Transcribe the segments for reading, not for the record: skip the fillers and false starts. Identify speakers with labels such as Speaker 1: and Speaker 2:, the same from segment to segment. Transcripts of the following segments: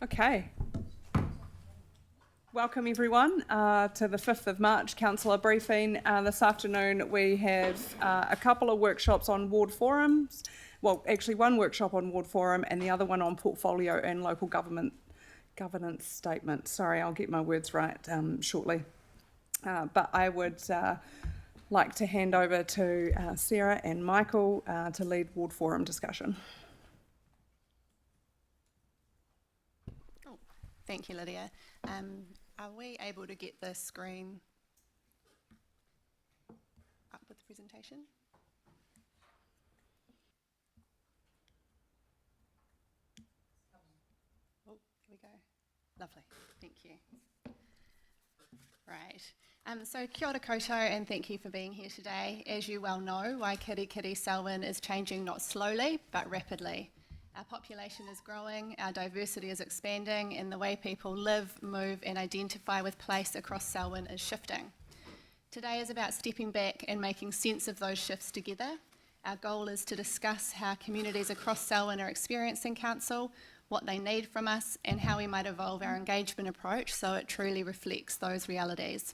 Speaker 1: Okay. Welcome everyone to the 5th of March Councillor briefing. This afternoon we have a couple of workshops on ward forums. Well, actually one workshop on ward forum and the other one on portfolio and local government governance statement. Sorry, I'll get my words right shortly. But I would like to hand over to Sarah and Michael to lead ward forum discussion.
Speaker 2: Thank you, Lydia. Are we able to get the screen up with the presentation? Oh, here we go. Lovely, thank you. Right, so kia ora koutou and thank you for being here today. As you well know, Waikirikiri Selwyn is changing not slowly, but rapidly. Our population is growing, our diversity is expanding, and the way people live, move and identify with place across Selwyn is shifting. Today is about stepping back and making sense of those shifts together. Our goal is to discuss how communities across Selwyn are experiencing council, what they need from us, and how we might evolve our engagement approach so it truly reflects those realities.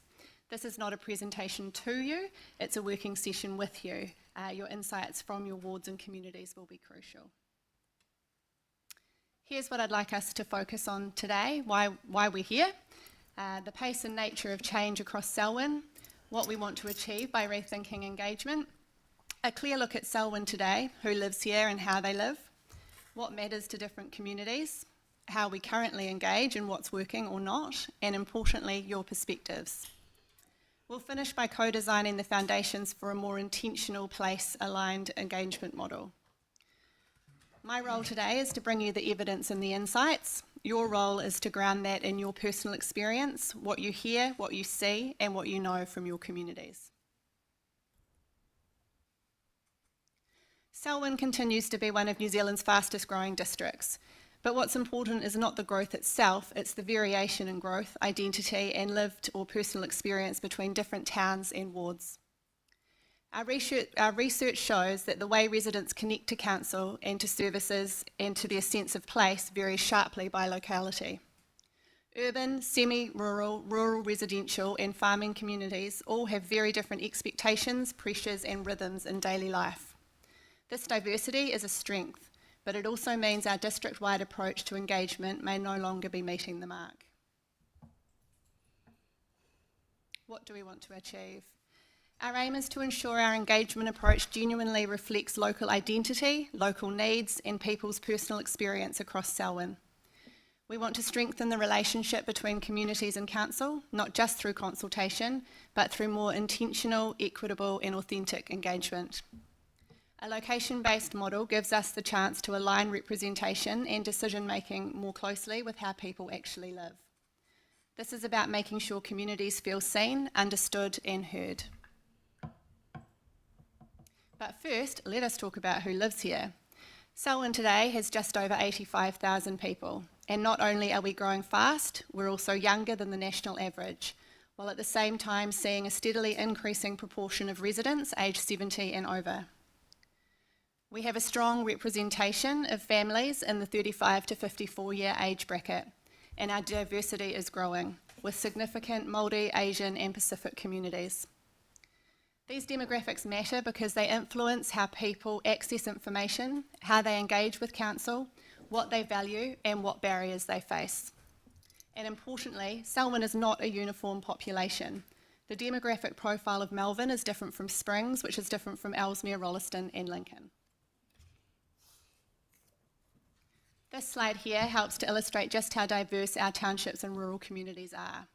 Speaker 2: This is not a presentation to you, it's a working session with you. Your insights from your wards and communities will be crucial. Here's what I'd like us to focus on today, why we're here, the pace and nature of change across Selwyn, what we want to achieve by rethinking engagement, a clear look at Selwyn today, who lives here and how they live, what matters to different communities, how we currently engage and what's working or not, and importantly, your perspectives. We'll finish by co-designing the foundations for a more intentional place-aligned engagement model. My role today is to bring you the evidence and the insights. Your role is to ground that in your personal experience, what you hear, what you see, and what you know from your communities. Selwyn continues to be one of New Zealand's fastest growing districts. But what's important is not the growth itself, it's the variation in growth, identity, and lived or personal experience between different towns and wards. Our research shows that the way residents connect to council and to services and to their sense of place varies sharply by locality. Urban, semi-rural, rural residential and farming communities all have very different expectations, pressures and rhythms in daily life. This diversity is a strength, but it also means our district-wide approach to engagement may no longer be meeting the mark. What do we want to achieve? Our aim is to ensure our engagement approach genuinely reflects local identity, local needs and people's personal experience across Selwyn. We want to strengthen the relationship between communities and council, not just through consultation, but through more intentional, equitable and authentic engagement. A location-based model gives us the chance to align representation and decision-making more closely with how people actually live. This is about making sure communities feel seen, understood and heard. But first, let us talk about who lives here. Selwyn today has just over 85,000 people, and not only are we growing fast, we're also younger than the national average, while at the same time seeing a steadily increasing proportion of residents aged 70 and over. We have a strong representation of families in the 35 to 54 year age bracket, and our diversity is growing, with significant Māori, Asian and Pacific communities. These demographics matter because they influence how people access information, how they engage with council, what they value and what barriers they face. And importantly, Selwyn is not a uniform population. The demographic profile of Melbourne is different from Springs, which is different from Ellesmere, Rolleston and Lincoln. This slide here helps to illustrate just how diverse our townships and rural communities are.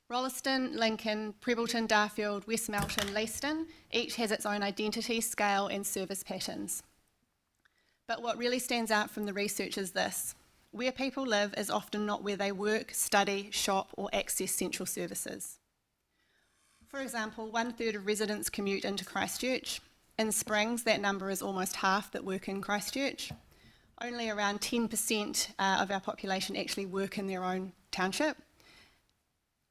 Speaker 2: Rolleston, Lincoln, Prebbleton, Darfield, West Melton, Leaston, each has its own identity, scale and service patterns. But what really stands out from the research is this: where people live is often not where they work, study, shop or access central services. For example, 1/3 of residents commute into Christchurch. In Springs, that number is almost half that work in Christchurch. Only around 10% of our population actually work in their own township.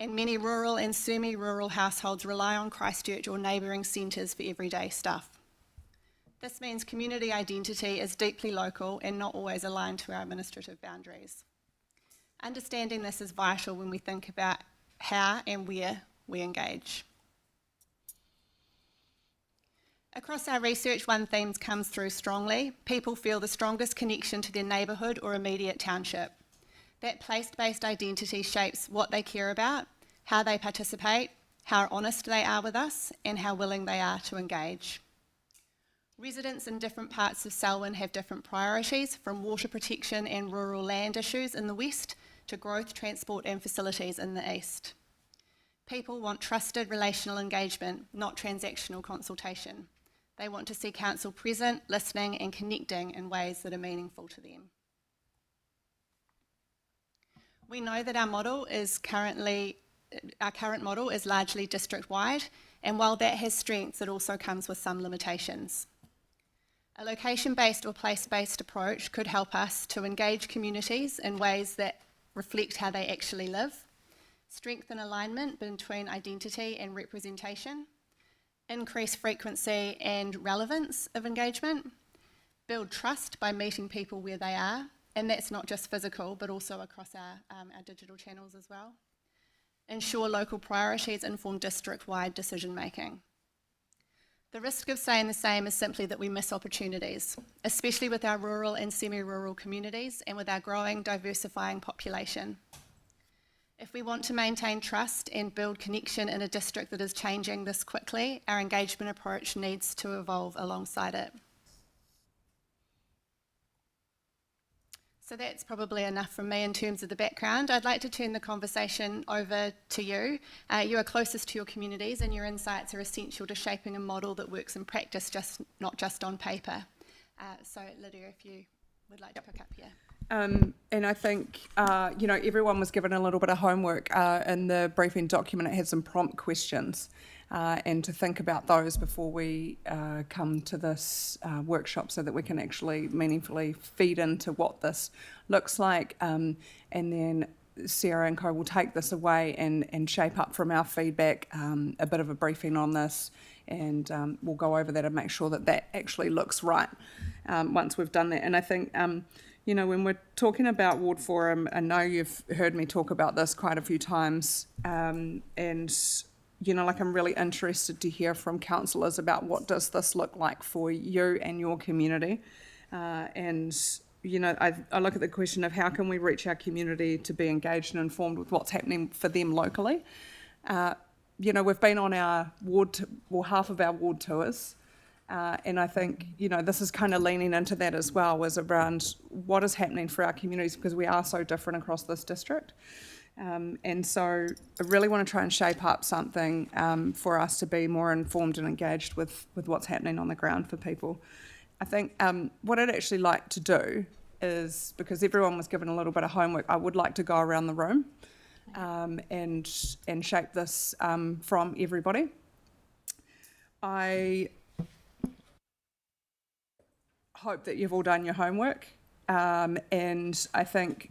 Speaker 2: And many rural and semi-rural households rely on Christchurch or neighbouring centres for everyday stuff. This means community identity is deeply local and not always aligned to our administrative boundaries. Understanding this is vital when we think about how and where we engage. Across our research, one theme comes through strongly. People feel the strongest connection to their neighbourhood or immediate township. That place-based identity shapes what they care about, how they participate, how honest they are with us, and how willing they are to engage. Residents in different parts of Selwyn have different priorities, from water protection and rural land issues in the west to growth, transport and facilities in the east. People want trusted relational engagement, not transactional consultation. They want to see council present, listening and connecting in ways that are meaningful to them. We know that our current model is largely district-wide, and while that has strengths, it also comes with some limitations. A location-based or place-based approach could help us to engage communities in ways that reflect how they actually live, strengthen alignment between identity and representation, increase frequency and relevance of engagement, build trust by meeting people where they are, and that's not just physical, but also across our digital channels as well. Ensure local priorities inform district-wide decision-making. The risk of saying the same is simply that we miss opportunities, especially with our rural and semi-rural communities and with our growing, diversifying population. If we want to maintain trust and build connection in a district that is changing this quickly, our engagement approach needs to evolve alongside it. So that's probably enough from me in terms of the background. I'd like to turn the conversation over to you. You are closest to your communities and your insights are essential to shaping a model that works in practice, not just on paper. So Lydia, if you would like to pick up here.
Speaker 1: And I think, everyone was given a little bit of homework in the briefing document. It had some prompt questions and to think about those before we come to this workshop so that we can actually meaningfully feed into what this looks like. And then Sarah and co will take this away and shape up from our feedback a bit of a briefing on this, and we'll go over that and make sure that that actually looks right once we've done that. And I think when we're talking about Ward Forum, I know you've heard me talk about this quite a few times, and I'm really interested to hear from councillors about what does this look like for you and your community. I look at the question of how can we reach our community to be engaged and informed with what's happening for them locally. We've been on our half of our ward tours. And I think, this is kind of leaning into that as well, was around what is happening for our communities, because we are so different across this district. And so I really want to try and shape up something for us to be more informed and engaged with what's happening on the ground for people. I think what I'd actually like to do is, because everyone was given a little bit of homework, I would like to go around the room and shape this from everybody. I hope that you've all done your homework, and I think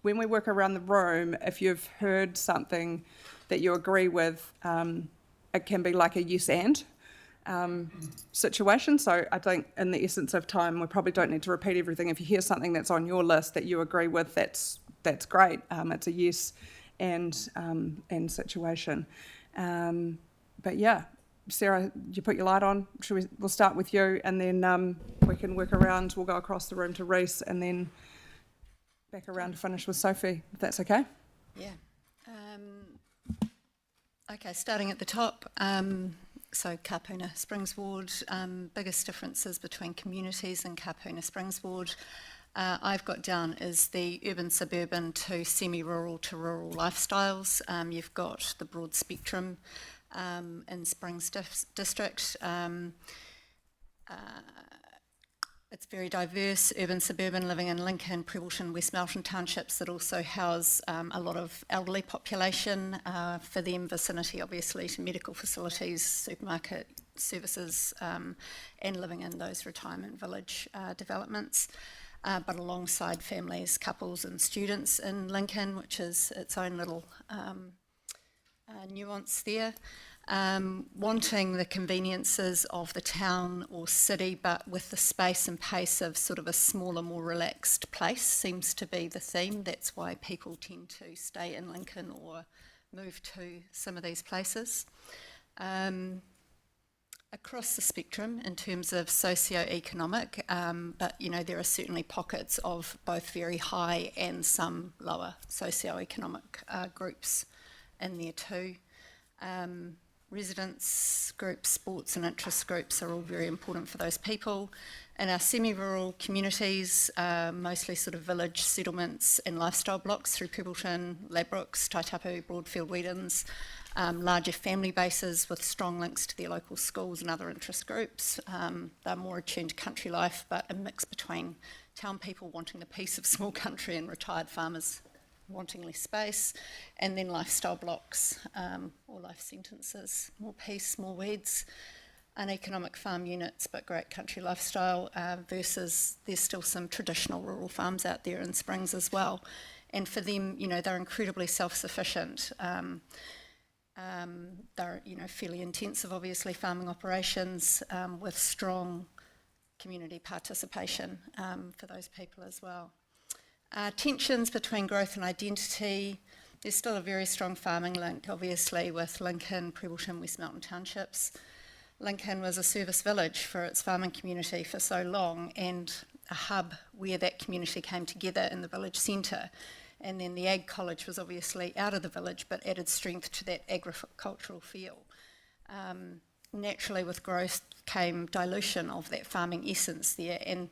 Speaker 1: when we work around the room, if you've heard something that you agree with, it can be like a yes and situation. So I think in the essence of time, we probably don't need to repeat everything. If you hear something that's on your list that you agree with, that's great. It's a yes and situation. But yeah, Sarah, you put your light on. We'll start with you, and then we can work around. We'll go across the room to Reese, and then back around to finish with Sophie, if that's okay.
Speaker 3: Yeah. Okay, starting at the top. So Kapuna Springs Ward, biggest differences between communities in Kapuna Springs Ward, I've got down is the urban-suburban to semi-rural to rural lifestyles. You've got the broad spectrum in Springs District. It's very diverse, urban-suburban, living in Lincoln, Prebbleton, West Melton townships that also house a lot of elderly population. For them, vicinity obviously to medical facilities, supermarket services, and living in those retirement village developments. But alongside families, couples and students in Lincoln, which is its own little nuance there. Wanting the conveniences of the town or city, but with the space and pace of sort of a smaller, more relaxed place seems to be the theme. That's why people tend to stay in Lincoln or move to some of these places. Across the spectrum in terms of socio-economic, but there are certainly pockets of both very high and some lower socio-economic groups in there too. Residents groups, sports and interest groups are all very important for those people. In our semi-rural communities, mostly sort of village settlements and lifestyle blocks through Pebbleton, Ladbrokes, Taitapu, Broadfield, Whedons, larger family bases with strong links to their local schools and other interest groups. They're more attuned to country life, but a mix between town people wanting the peace of small country and retired farmers wanting less space, and then lifestyle blocks or life sentences, more peace, more weeds, uneconomic farm units but great country lifestyle versus there's still some traditional rural farms out there in Springs as well. And for them, they're incredibly self-sufficient. They're fairly intensive, obviously, farming operations with strong community participation for those people as well. Tensions between growth and identity. There's still a very strong farming link, obviously, with Lincoln, Pebbleton, West Melton townships. Lincoln was a service village for its farming community for so long, and a hub where that community came together in the village centre. And then the Ag College was obviously out of the village, but added strength to that agricultural feel. Naturally, with growth came dilution of that farming essence there, and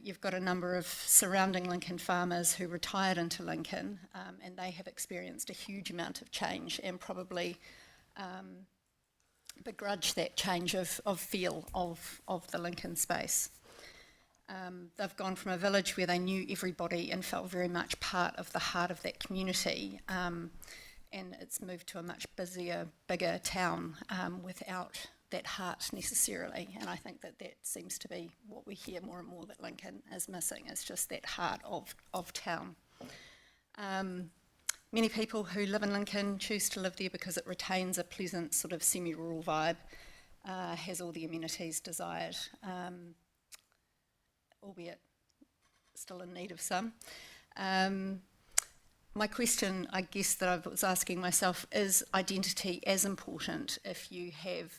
Speaker 3: you've got a number of surrounding Lincoln farmers who retired into Lincoln, and they have experienced a huge amount of change and probably begrudge that change of feel of the Lincoln space. They've gone from a village where they knew everybody and felt very much part of the heart of that community, and it's moved to a much busier, bigger town without that heart necessarily. And I think that seems to be what we hear more and more that Lincoln is missing, is just that heart of town. Many people who live in Lincoln choose to live there because it retains a pleasant sort of semi-rural vibe, has all the amenities desired, albeit still in need of some. My question, I guess, that I was asking myself, is identity as important if you have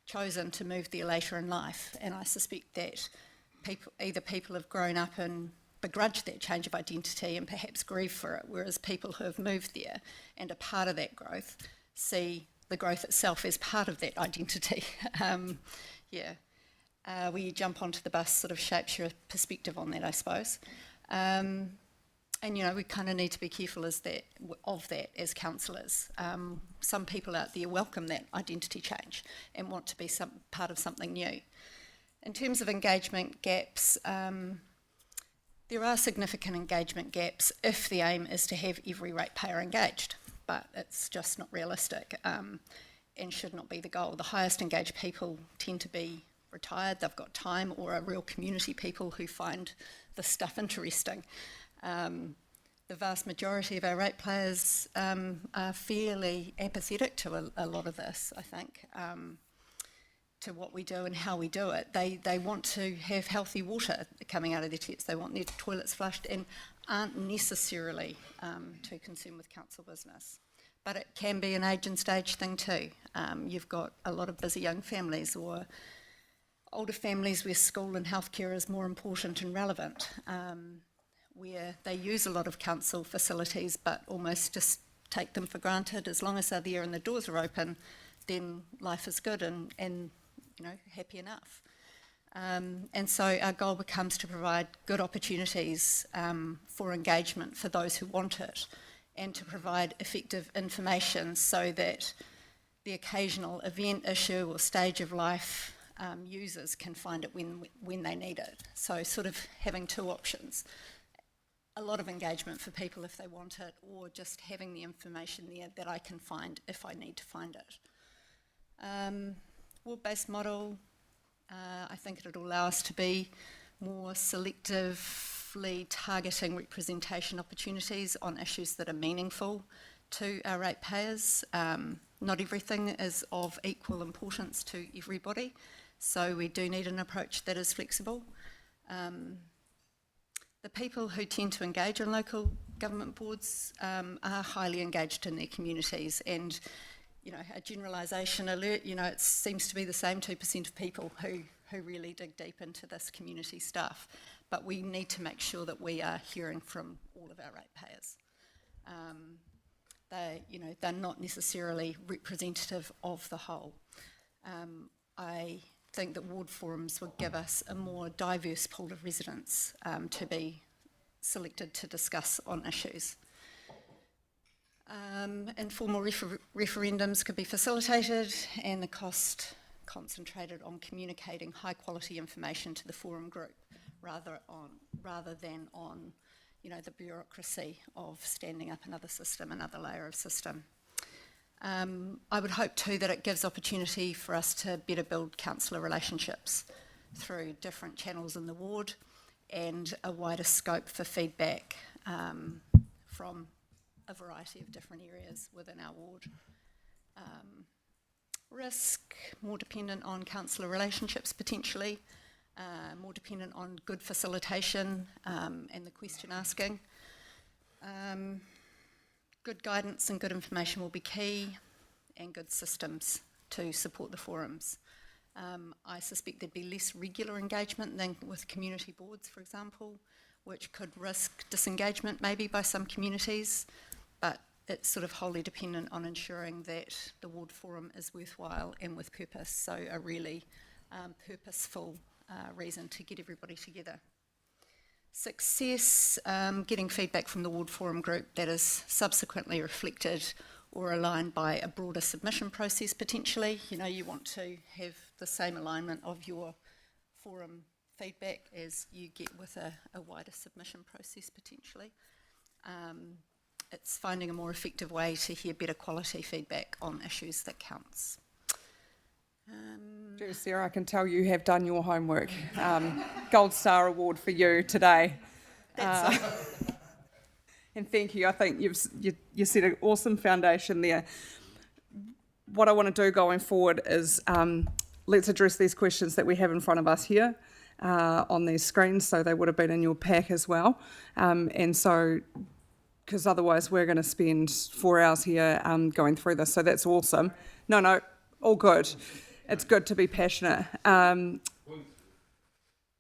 Speaker 3: chosen to move there later in life? And I suspect that people have grown up and begrudged that change of identity and perhaps grieve for it, whereas people who have moved there and are part of that growth see the growth itself as part of that identity. Where you jump onto the bus sort of shapes your perspective on that, I suppose. And we kind of need to be careful of that as councillors. Some people out there welcome that identity change and want to be part of something new. In terms of engagement gaps, there are significant engagement gaps if the aim is to have every ratepayer engaged, but it's just not realistic and should not be the goal. The highest engaged people tend to be retired, they've got time, or are real community people who find this stuff interesting. The vast majority of our ratepayers are fairly apathetic to a lot of this, I think, to what we do and how we do it. They want to have healthy water coming out of their taps, they want their toilets flushed, and aren't necessarily too concerned with council business. But it can be an age and stage thing too. You've got a lot of busy young families or older families where school and healthcare is more important and relevant, where they use a lot of council facilities but almost just take them for granted. As long as they're there and the doors are open, then life is good and happy enough. And so our goal becomes to provide good opportunities for engagement for those who want it, and to provide effective information so that the occasional event, issue or stage of life users can find it when they need it. So sort of having two options. A lot of engagement for people if they want it, or just having the information there that I can find if I need to find it. Ward-based model, I think it'll allow us to be more selectively targeting representation opportunities on issues that are meaningful to our ratepayers. not everything is of equal importance to everybody, so we do need an approach that is flexible. The people who tend to engage on local government boards are highly engaged in their communities, and a generalisation alert, it seems to be the same 2% of people who really dig deep into this community stuff. But we need to make sure that we are hearing from all of our ratepayers. They're not necessarily representative of the whole. I think that ward forums would give us a more diverse pool of residents to be selected to discuss on issues. Informal referendums could be facilitated and the cost concentrated on communicating high quality information to the forum group rather than on the bureaucracy of standing up another system, another layer of system. I would hope too that it gives opportunity for us to better build councillor relationships through different channels in the ward and a wider scope for feedback from a variety of different areas within our ward. Risk, more dependent on councillor relationships potentially, more dependent on good facilitation and the question asking. Good guidance and good information will be key, and good systems to support the forums. I suspect there'd be less regular engagement than with community boards, for example, which could risk disengagement maybe by some communities, but it's sort of wholly dependent on ensuring that the ward forum is worthwhile and with purpose, so a really purposeful reason to get everybody together. Success, getting feedback from the ward forum group that is subsequently reflected or aligned by a broader submission process potentially. You want to have the same alignment of your forum feedback as you get with a wider submission process potentially. It's finding a more effective way to hear better quality feedback on issues that counts.
Speaker 1: Dear Sarah, I can tell you have done your homework. Gold Star Award for you today. And thank you. I think you set an awesome foundation there. What I want to do going forward is let's address these questions that we have in front of us here on these screens, so they would have been in your pack as well. And so, because otherwise we're going to spend 4 hours here going through this, so that's awesome. No, all good. It's good to be passionate.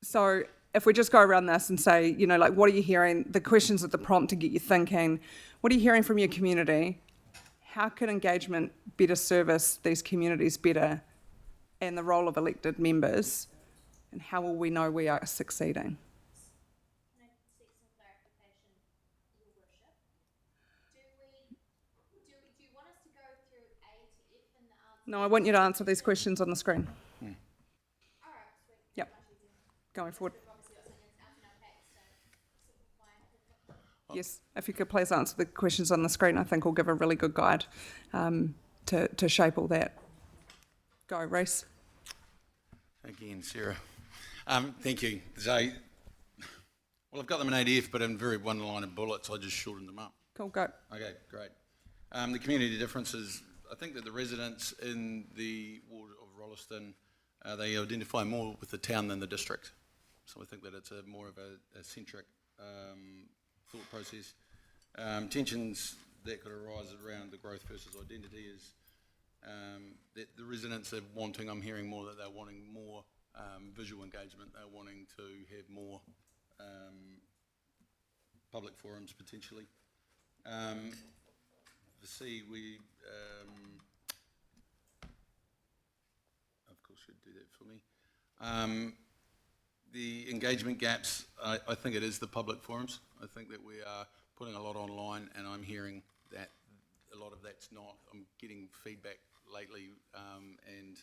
Speaker 1: So if we just go around this and say, what are you hearing? The questions at the prompt to get you thinking. What are you hearing from your community? How can engagement better service these communities better and the role of elected members? And how will we know we are succeeding?
Speaker 4: Can I seek some clarification, Your Worship? Do you want us to go through A to F in the answer?
Speaker 1: No, I want you to answer these questions on the screen.
Speaker 4: All right, sweet.
Speaker 1: Yep. Going forward.
Speaker 4: We've obviously got something that's out in our pack, so simplify.
Speaker 1: Yes, if you could please answer the questions on the screen, I think will give a really good guide to shape all that. Go, Reece.
Speaker 5: Again, Sarah. Thank you. So, well, I've got them in ADF, but in very one-liner bullets, I just shortened them up.
Speaker 1: Cool, go.
Speaker 5: Okay, great. The community differences, I think that the residents in the ward of Rolleston, they identify more with the town than the district. So I think that it's more of a centric thought process. Tensions that could arise around the growth versus identity is that the residents are wanting, I'm hearing more that they're wanting more visual engagement, they're wanting to have more public forums potentially. The C, we of course should do that for me. The engagement gaps, I think it is the public forums. I think that we are putting a lot online, and I'm hearing that a lot of that's not. I'm getting feedback lately and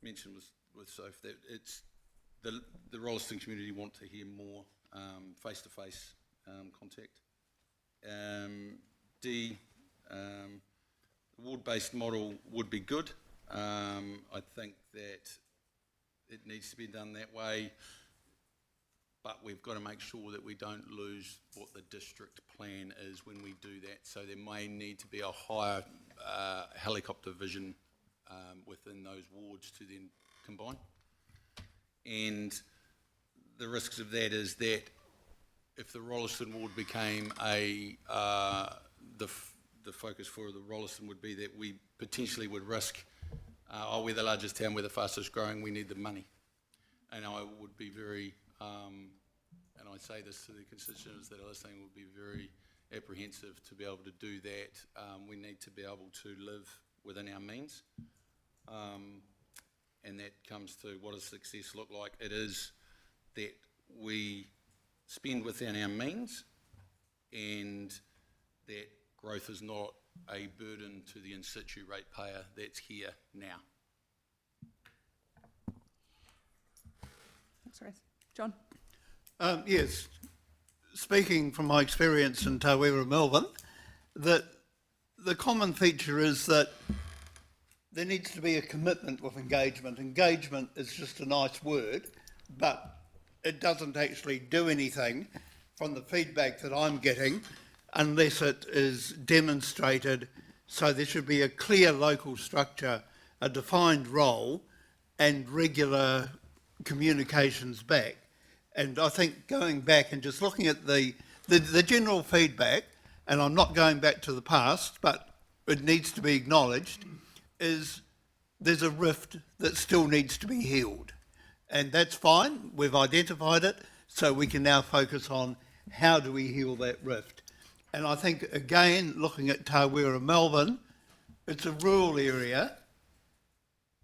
Speaker 5: mentioned with Soph that it's the Rolleston community want to hear more face-to-face contact. D, the ward-based model would be good. I think that it needs to be done that way. but we've got to make sure that we don't lose what the district plan is when we do that. So there may need to be a higher helicopter vision within those wards to then combine. And the risks of that is that if the Rolleston ward became the focus for the Rolleston would be that we potentially would risk, we're the largest town, we're the fastest growing, we need the money. And I would be very, and I say this to the constituents that are listening, would be very apprehensive to be able to do that. We need to be able to live within our means. And that comes to what does success look like? It is that we spend within our means and that growth is not a burden to the in situ ratepayer that's here now.
Speaker 1: Thanks, Ruth. John?
Speaker 6: Yes, speaking from my experience in Tawera, Melbourne, that the common feature is that there needs to be a commitment with engagement. Engagement is just a nice word, but it doesn't actually do anything from the feedback that I'm getting unless it is demonstrated. So there should be a clear local structure, a defined role, and regular communications back. And I think going back and just looking at the general feedback, and I'm not going back to the past, but it needs to be acknowledged, is there's a rift that still needs to be healed. And that's fine, we've identified it, so we can now focus on how do we heal that rift. And I think, again, looking at Tawera, Melbourne, it's a rural area,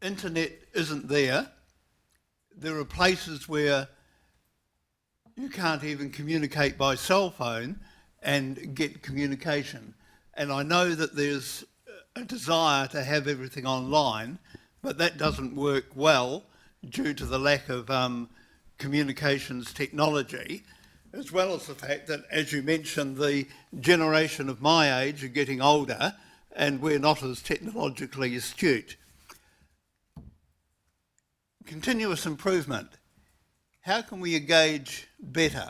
Speaker 6: internet isn't there, there are places where you can't even communicate by cell phone and get communication. And I know that there's a desire to have everything online, but that doesn't work well due to the lack of communications technology, as well as the fact that, as you mentioned, the generation of my age are getting older and we're not as technologically astute. Continuous improvement. How can we engage better?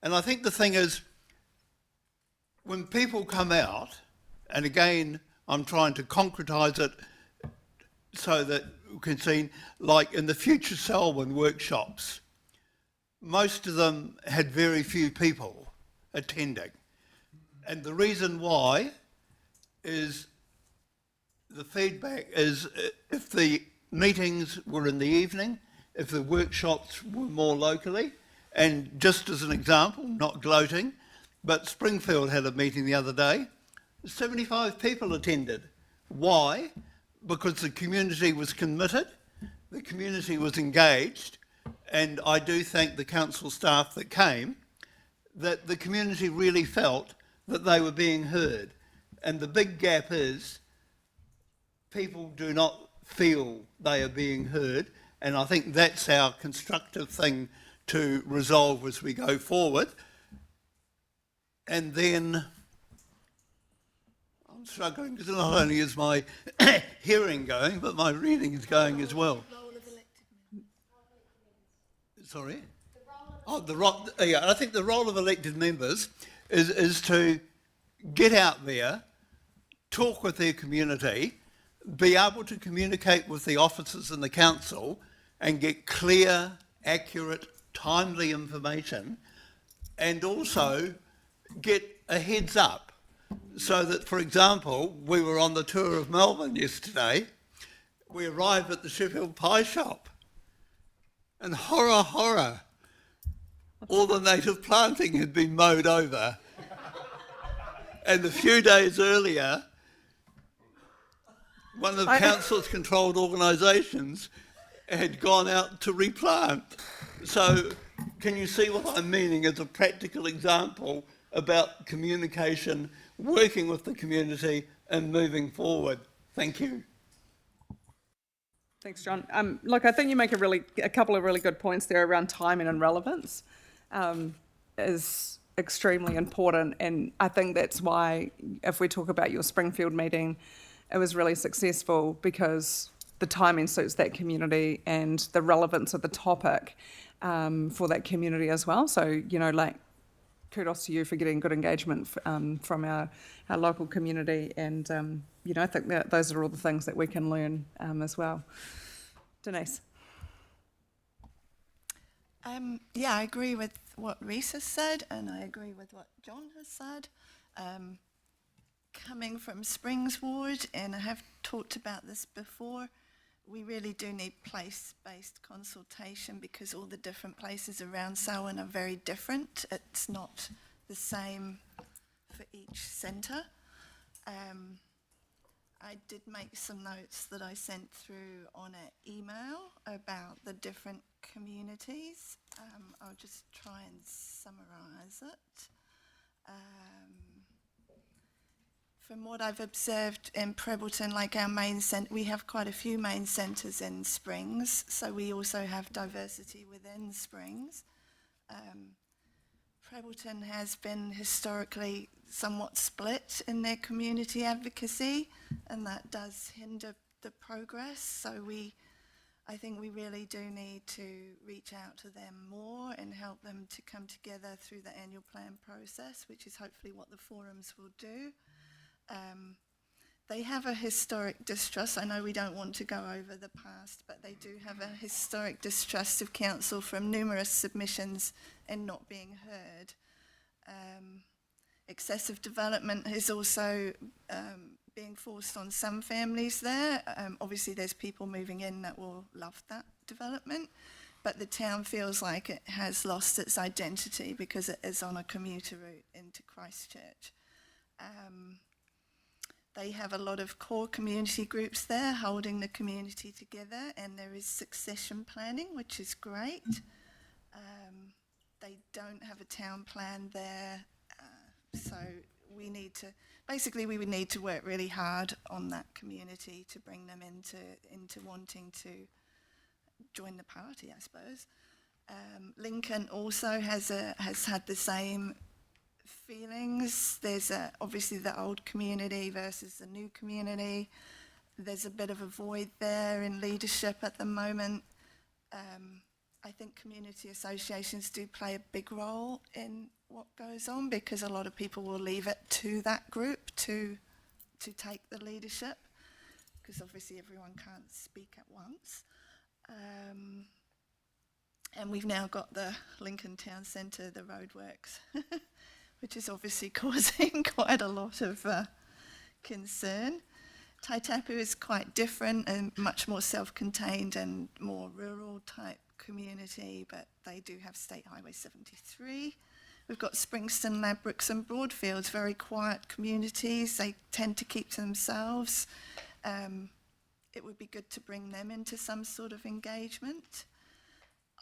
Speaker 6: And I think the thing is, when people come out, and again, I'm trying to concretise it so that we can see, like in the Future Selwyn workshops, most of them had very few people attending. And the reason why is the feedback is if the meetings were in the evening, if the workshops were more locally, and just as an example, not gloating, but Springfield had a meeting the other day, 75 people attended. Why? Because the community was committed, the community was engaged, and I do thank the council staff that came, that the community really felt that they were being heard. And the big gap is people do not feel they are being heard, and I think that's our constructive thing to resolve as we go forward. And then I'm struggling because not only is my hearing going, but my reading is going as well. Sorry? Yeah, I think the role of elected members is to get out there, talk with their community, be able to communicate with the officers in the council and get clear, accurate, timely information, and also get a heads up so that, for example, we were on the tour of Melbourne yesterday. We arrived at the Sheffield Pie Shop and horror, all the native planting had been mowed over. And a few days earlier, one of the council's controlled organisations had gone out to replant. So can you see what I'm meaning as a practical example about communication, working with the community and moving forward? Thank you.
Speaker 1: Thanks, John. Look, I think you make a couple of really good points there around timing and relevance is extremely important. And I think that's why, if we talk about your Springfield meeting, it was really successful because the timing suits that community and the relevance of the topic. for that community as well. So, you know, like, kudos to you for getting good engagement from our local community. And, you know, I think that those are all the things that we can learn as well. Denise?
Speaker 7: Yeah, I agree with what Reese has said, and I agree with what John has said. Coming from Springs Ward, and I have talked about this before, we really do need place-based consultation because all the different places around Samhain are very different. It's not the same for each centre. I did make some notes that I sent through on an email about the different communities. I'll just try and summarise it. From what I've observed in Prebbleton, like our main centre, we have quite a few main centres in Springs, so we also have diversity within Springs. Prebbleton has been historically somewhat split in their community advocacy, and that does hinder the progress. So I think we really do need to reach out to them more and help them to come together through the annual plan process, which is hopefully what the forums will do. They have a historic distrust. I know we don't want to go over the past, but they do have a historic distrust of council from numerous submissions and not being heard. Excessive development is also being forced on some families there. Obviously there's people moving in that will love that development, but the town feels like it has lost its identity because it is on a commuter route into Christchurch. They have a lot of core community groups there holding the community together, and there is succession planning, which is great. They don't have a town plan there, so we would need to work really hard on that community to bring them into wanting to join the party, I suppose. Lincoln also has had the same feelings. There's obviously the old community versus the new community. There's a bit of a void there in leadership at the moment. I think community associations do play a big role in what goes on because a lot of people will leave it to that group to take the leadership because obviously everyone can't speak at once. And we've now got the Lincoln Town Centre, the roadworks, which is obviously causing quite a lot of concern. Taitapu is quite different and much more self-contained and more rural type community, but they do have State Highway 73. We've got Springston, Ladbrokes and Broadfields, very quiet communities. They tend to keep to themselves. It would be good to bring them into some sort of engagement.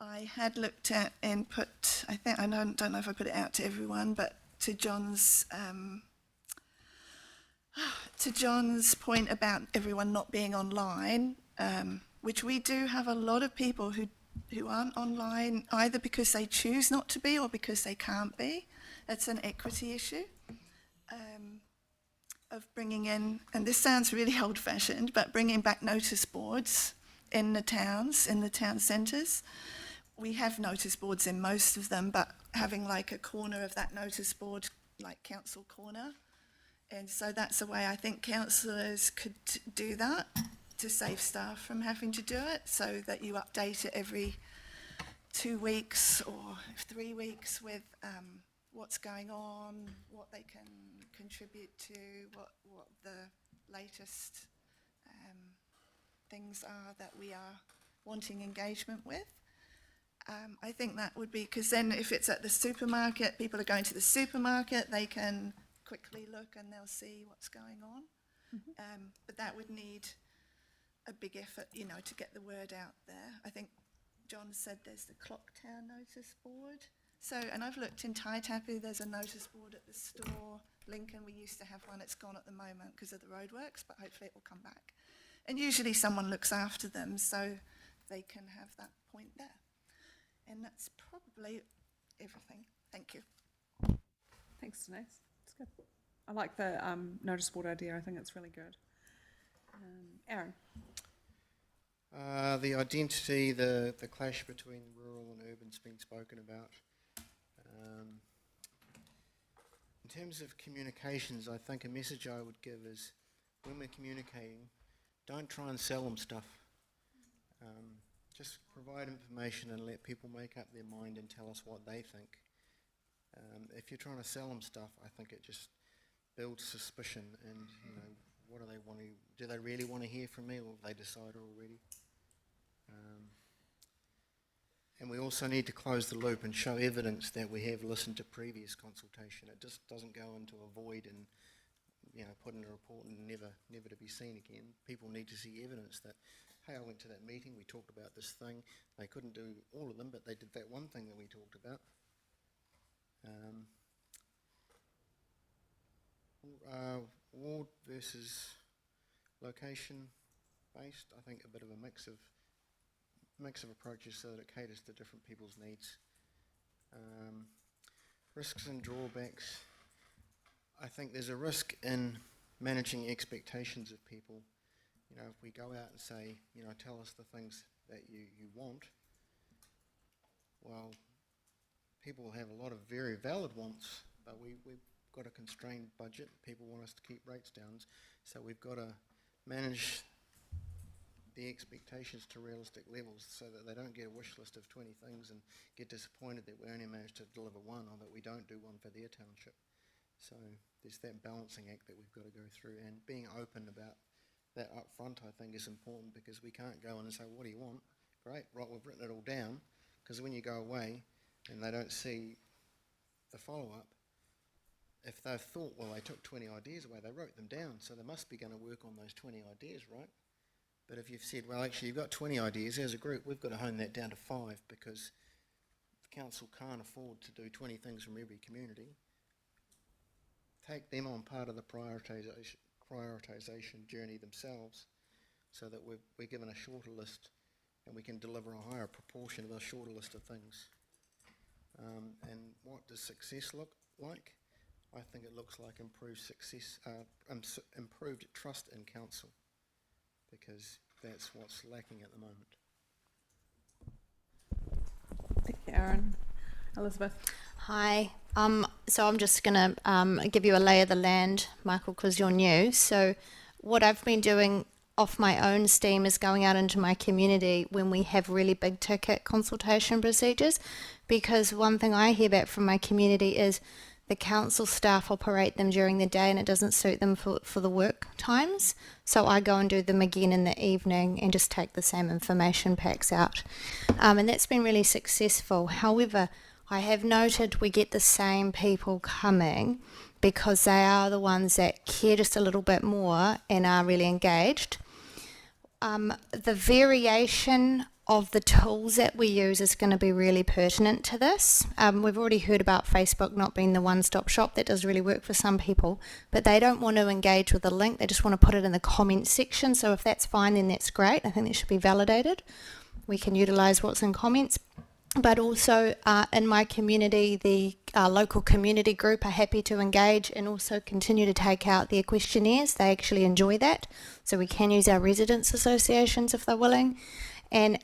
Speaker 7: I had looked at input, I don't know if I put it out to everyone, but to John's point about everyone not being online, which we do have a lot of people who aren't online either because they choose not to be or because they can't be. It's an equity issue of bringing in, and this sounds really old-fashioned, but bringing back notice boards in the towns, in the town centres. We have notice boards in most of them, but having like a corner of that notice board, like council corner. And so that's a way I think councillors could do that to save staff from having to do it, so that you update it every 2 weeks or 3 weeks with what's going on, what they can contribute to, what the latest things are that we are wanting engagement with. I think that would be, because then if it's at the supermarket, people are going to the supermarket, they can quickly look and they'll see what's going on. Mm-hmm. But that would need a big effort, to get the word out there. I think John said there's the Clocktown notice board. So, and I've looked in Taitapu, there's a notice board at the store. Lincoln, we used to have one, it's gone at the moment because of the roadworks, but hopefully it will come back. And usually someone looks after them so they can have that point there. And that's probably everything. Thank you.
Speaker 1: Thanks, Denise. It's good. I like the notice board idea. I think it's really good. Aaron?
Speaker 8: The identity, the clash between rural and urban's been spoken about. In terms of communications, I think a message I would give is when we're communicating, don't try and sell them stuff. Just provide information and let people make up their mind and tell us what they think. If you're trying to sell them stuff, I think it just builds suspicion and, you know, what do they want to, do they really want to hear from me, or have they decided already? And we also need to close the loop and show evidence that we have listened to previous consultation. It just doesn't go into a void and, you know, put in a report and never to be seen again. People need to see evidence that, hey, I went to that meeting, we talked about this thing. They couldn't do all of them, but they did that one thing that we talked about. Ward versus location based, I think a bit of a mix of approaches so that it caters to different people's needs. Risks and drawbacks. I think there's a risk in managing expectations of people. You know, if we go out and say, you know, tell us the things that you want, well, people have a lot of very valid wants, but we've got a constrained budget. People want us to keep rates down, so we've got to manage the expectations to realistic levels so that they don't get a wish list of 20 things and get disappointed that we only managed to deliver one, or that we don't do one for their township. So there's that balancing act that we've got to go through, and being open about that up front, I think, is important, because we can't go in and say, what do you want? Great, right, we've written it all down, because when you go away and they don't see the follow-up, if they've thought, well, they took 20 ideas away, they wrote them down, so they must be going to work on those 20 ideas, right? But if you've said, well, actually, you've got 20 ideas, as a group, we've got to hone that down to 5, because the council can't afford to do 20 things from every community. Take them on part of the prioritisation journey themselves, so that we're given a shorter list and we can deliver a higher proportion of a shorter list of things. And what does success look like? I think it looks like improved success, improved trust in council, because that's what's lacking at the moment.
Speaker 1: Thank you, Aaron. Elizabeth.
Speaker 9: Hi. So I'm just going to give you a lay of the land, Michael, because you're new. So what I've been doing off my own steam is going out into my community when we have really big ticket consultation procedures, because one thing I hear back from my community is the council staff operate them during the day and it doesn't suit them for the work times. So I go and do them again in the evening and just take the same information packs out. And that's been really successful. However, I have noted we get the same people coming because they are the ones that care just a little bit more and are really engaged. The variation of the tools that we use is going to be really pertinent to this. We've already heard about Facebook not being the one-stop shop. That does really work for some people, but they don't want to engage with a link. They just want to put it in the comments section. So if that's fine, then that's great. I think that should be validated. We can utilise what's in comments. But also in my community, the local community group are happy to engage and also continue to take out their questionnaires. They actually enjoy that. So we can use our residents associations if they're willing. And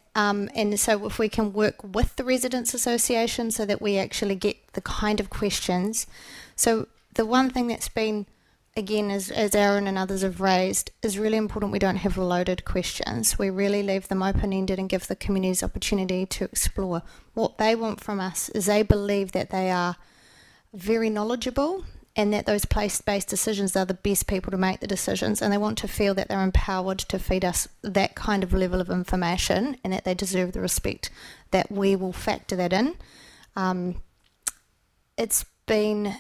Speaker 9: so if we can work with the residents association so that we actually get the kind of questions. So the one thing that's been, again, as Aaron and others have raised, is really important we don't have loaded questions. We really leave them open-ended and give the communities opportunity to explore. What they want from us is they believe that they are very knowledgeable and that those place-based decisions are the best people to make the decisions, and they want to feel that they're empowered to feed us that kind of level of information and that they deserve the respect that we will factor that in. It's been,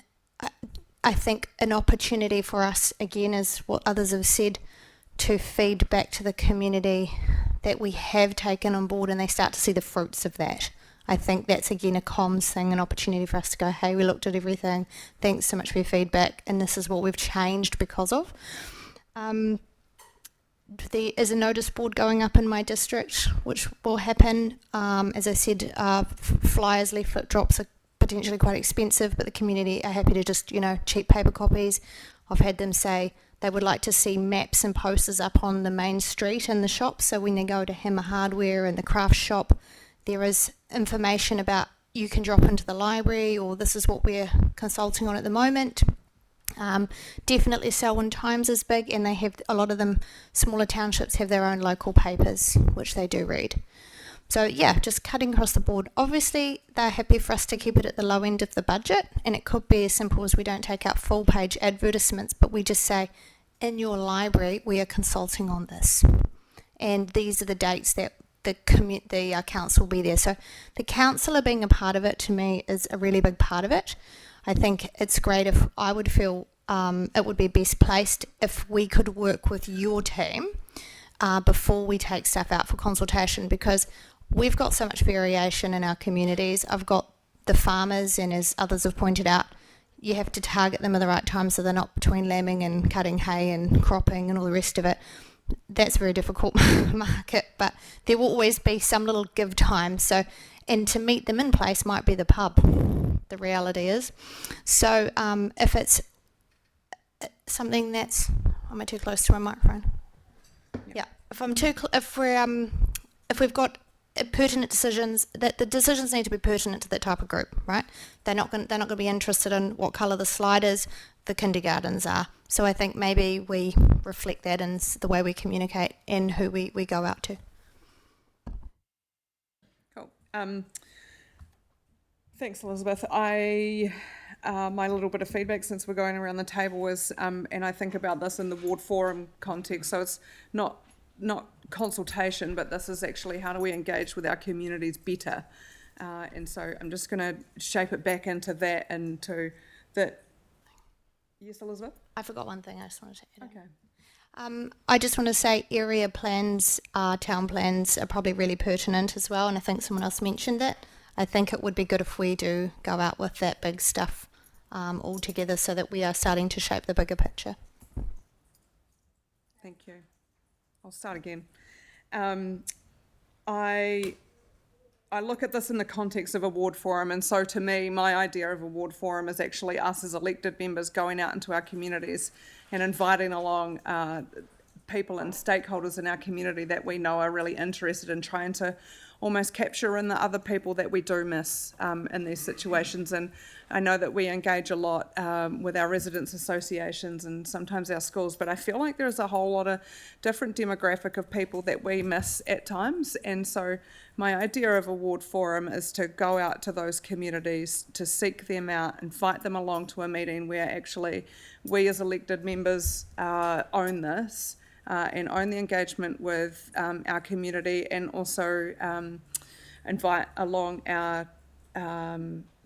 Speaker 9: I think, an opportunity for us, again, as what others have said, to feed back to the community that we have taken on board and they start to see the fruits of that. I think that's, again, a comms thing, an opportunity for us to go, hey, we looked at everything, thanks so much for your feedback, and this is what we've changed because of. There is a notice board going up in my district, which will happen. As I said, flyers, leaflet drops are potentially quite expensive, but the community are happy to just, cheap paper copies. I've had them say they would like to see maps and posters up on the main street in the shop. So when they go to Hammer Hardware and the craft shop, there is information about you can drop into the library, or this is what we're consulting on at the moment. Definitely Selwyn Times is big, and they have a lot of them. Smaller townships have their own local papers, which they do read. So yeah, just cutting across the board. Obviously, they're happy for us to keep it at the low end of the budget, and it could be as simple as we don't take out full page advertisements, but we just say, in your library, we are consulting on this, and these are the dates that the council will be there. So the councillor being a part of it, to me, is a really big part of it. I think it's great if I would feel it would be best placed if we could work with your team before we take stuff out for consultation, because we've got so much variation in our communities. I've got the farmers, and as others have pointed out, you have to target them at the right time so they're not between lambing and cutting hay and cropping and all the rest of it. That's a very difficult market, but there will always be some little give time. So, and to meet them in place might be the pub. The reality is, so if it's something that's, am I too close to my microphone? Yeah. If I'm too, if we've got pertinent decisions, that the decisions need to be pertinent to that type of group, right? They're not going to be interested in what colour the slide is. The kindergartens are. So I think maybe we reflect that in the way we communicate and who we go out to.
Speaker 1: Cool. Thanks, Elizabeth. My little bit of feedback since we're going around the table is, and I think about this in the ward forum context, so it's not consultation, but this is actually how do we engage with our communities better. And so I'm just going to shape it back into that, into that. Yes, Elizabeth?
Speaker 9: I forgot one thing I just wanted to add.
Speaker 1: Okay.
Speaker 9: I just want to say area plans, town plans are probably really pertinent as well, and I think someone else mentioned that. I think it would be good if we do go out with that big stuff all together so that we are starting to shape the bigger picture.
Speaker 1: Thank you. I'll start again. I look at this in the context of a ward forum, and so to me, my idea of a ward forum is actually us as elected members going out into our communities and inviting along people and stakeholders in our community that we know are really interested in trying to almost capture in the other people that we do miss in these situations. And I know that we engage a lot with our residents associations and sometimes our schools, but I feel like there's a whole lot of different demographic of people that we miss at times. And so my idea of a ward forum is to go out to those communities, to seek them out, invite them along to a meeting where actually we as elected members own this. And own the engagement with our community, and also invite along our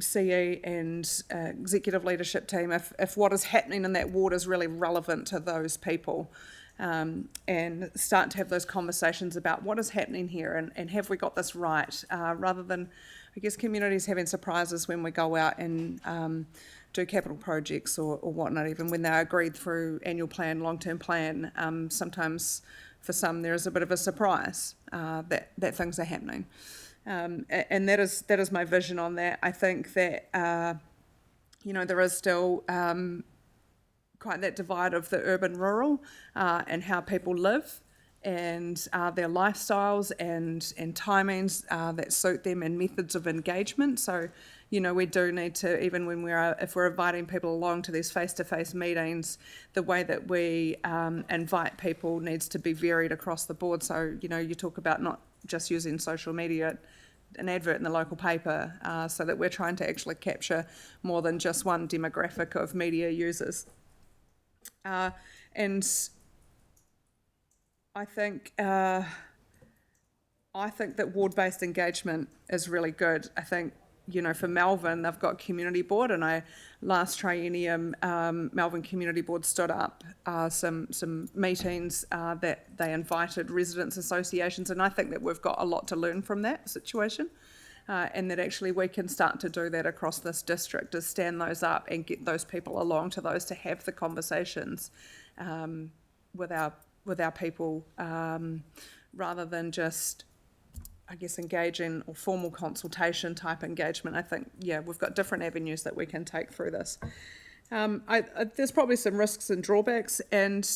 Speaker 1: CE and executive leadership team if what is happening in that ward is really relevant to those people, and start to have those conversations about what is happening here and have we got this right, rather than, I guess, communities having surprises when we go out and do capital projects or whatnot, even when they're agreed through annual plan, long-term plan. Sometimes for some there is a bit of a surprise that things are happening. And that is my vision on that. I think that, there is still quite that divide of the urban-rural and how people live and their lifestyles and timings that suit them and methods of engagement. So, we do need to, even when if we're inviting people along to these face-to-face meetings, the way that we invite people needs to be varied across the board. So, you talk about not just using social media, an advert in the local paper, so that we're trying to actually capture more than just one demographic of media users. And I think that ward-based engagement is really good. I think, for Melbourne, they've got community board, and last triennium, Melbourne Community Board stood up some meetings that they invited residents associations, and I think that we've got a lot to learn from that situation, and that actually we can start to do that across this district, is stand those up and get those people along to those to have the conversations with our people, rather than just, I guess, engage in or formal consultation type engagement. I think, we've got different avenues that we can take through this. There's probably some risks and drawbacks, and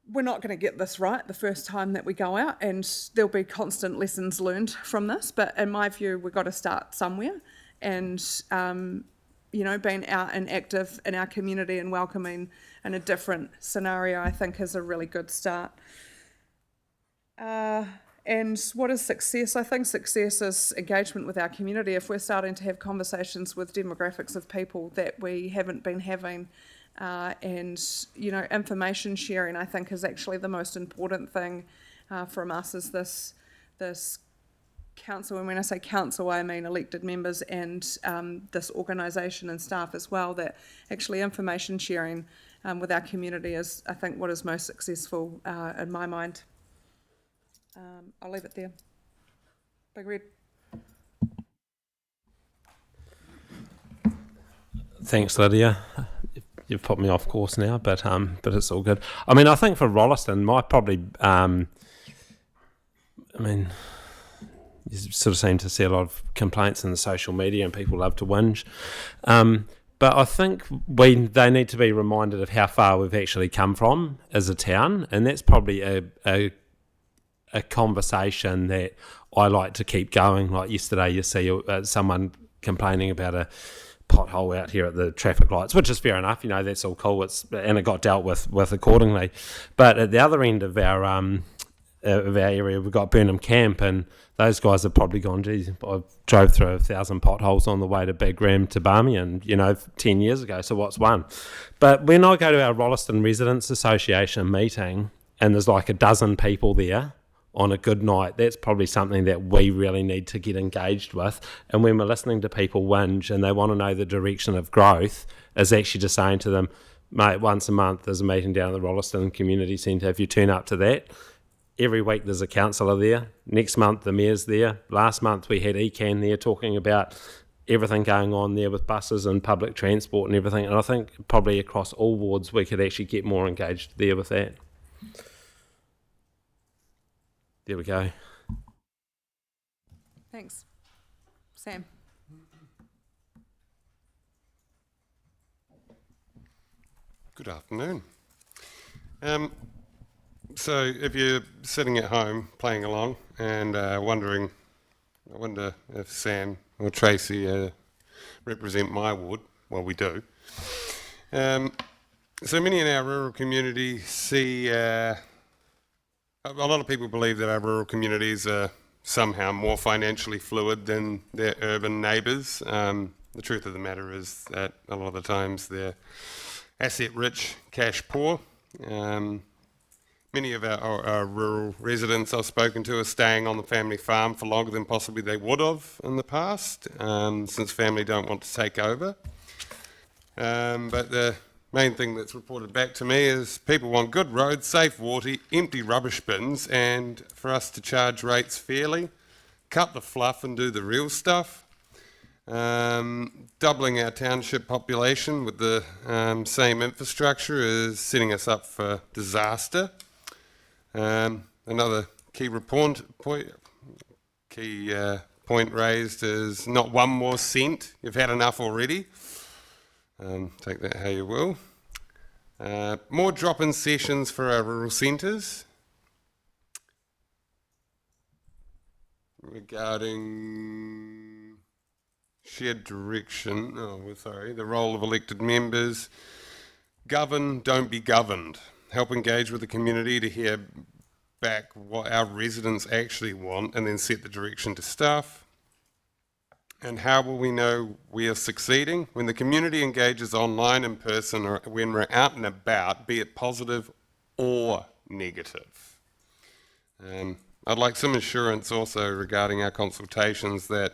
Speaker 1: we're not going to get this right the first time that we go out, and there'll be constant lessons learned from this. But in my view, we've got to start somewhere, and being out and active in our community and welcoming in a different scenario, I think, is a really good start. And what is success? I think success is engagement with our community. If we're starting to have conversations with demographics of people that we haven't been having, and information sharing, I think, is actually the most important thing from us as this council. And when I say council, I mean elected members and this organisation and staff as well. That actually information sharing with our community is, I think, what is most successful in my mind. I'll leave it there. Big Red.
Speaker 10: Thanks, Lydia. You've put me off course now, but it's all good. I mean, I think for Rolleston, might probably, you sort of seem to see a lot of complaints in the social media, and people love to whinge. But I think they need to be reminded of how far we've actually come from as a town, and that's probably a conversation that I like to keep going. Like yesterday, you see someone complaining about a pothole out here at the traffic lights, which is fair enough. That's all cool. And it got dealt with accordingly. But at the other end of our area, we've got Burnham Camp, and those guys have probably gone, geez, I drove through 1,000 potholes on the way to Big Ram to Barmian, 10 years ago, so what's one? But when I go to our Rolleston Residents Association meeting, and there's like a dozen people there on a good night, that's probably something that we really need to get engaged with. And when we're listening to people whinge and they want to know the direction of growth, is actually just saying to them, mate, once a month there's a meeting down at the Rolleston Community Centre. If you turn up to that, every week there's a councillor there. Next month the mayor's there. Last month we had ECAN there talking about everything going on there with buses and public transport and everything. And I think probably across all wards we could actually get more engaged there with that. There we go.
Speaker 1: Thanks. Sam.
Speaker 11: Good afternoon. So if you're sitting at home playing along and I wonder if Sam or Tracy represent my ward. Well, we do. So many in our rural community see... a lot of people believe that our rural communities are somehow more financially fluid than their urban neighbours. The truth of the matter is that a lot of the times they're asset rich, cash poor. Many of our rural residents I've spoken to are staying on the family farm for longer than possibly they would have in the past, since family don't want to take over. But the main thing that's reported back to me is people want good roads, safe water, empty rubbish bins, and for us to charge rates fairly, cut the fluff and do the real stuff. Doubling our township population with the same infrastructure is setting us up for disaster. Another key point raised is not one more cent. You've had enough already. Take that how you will. More drop-in sessions for our rural centres. Regarding shared direction, the role of elected members. Govern, don't be governed. Help engage with the community to hear back what our residents actually want and then set the direction to staff. And how will we know we are succeeding? When the community engages online, in person, or when we're out and about, be it positive or negative. I'd like some assurance also regarding our consultations that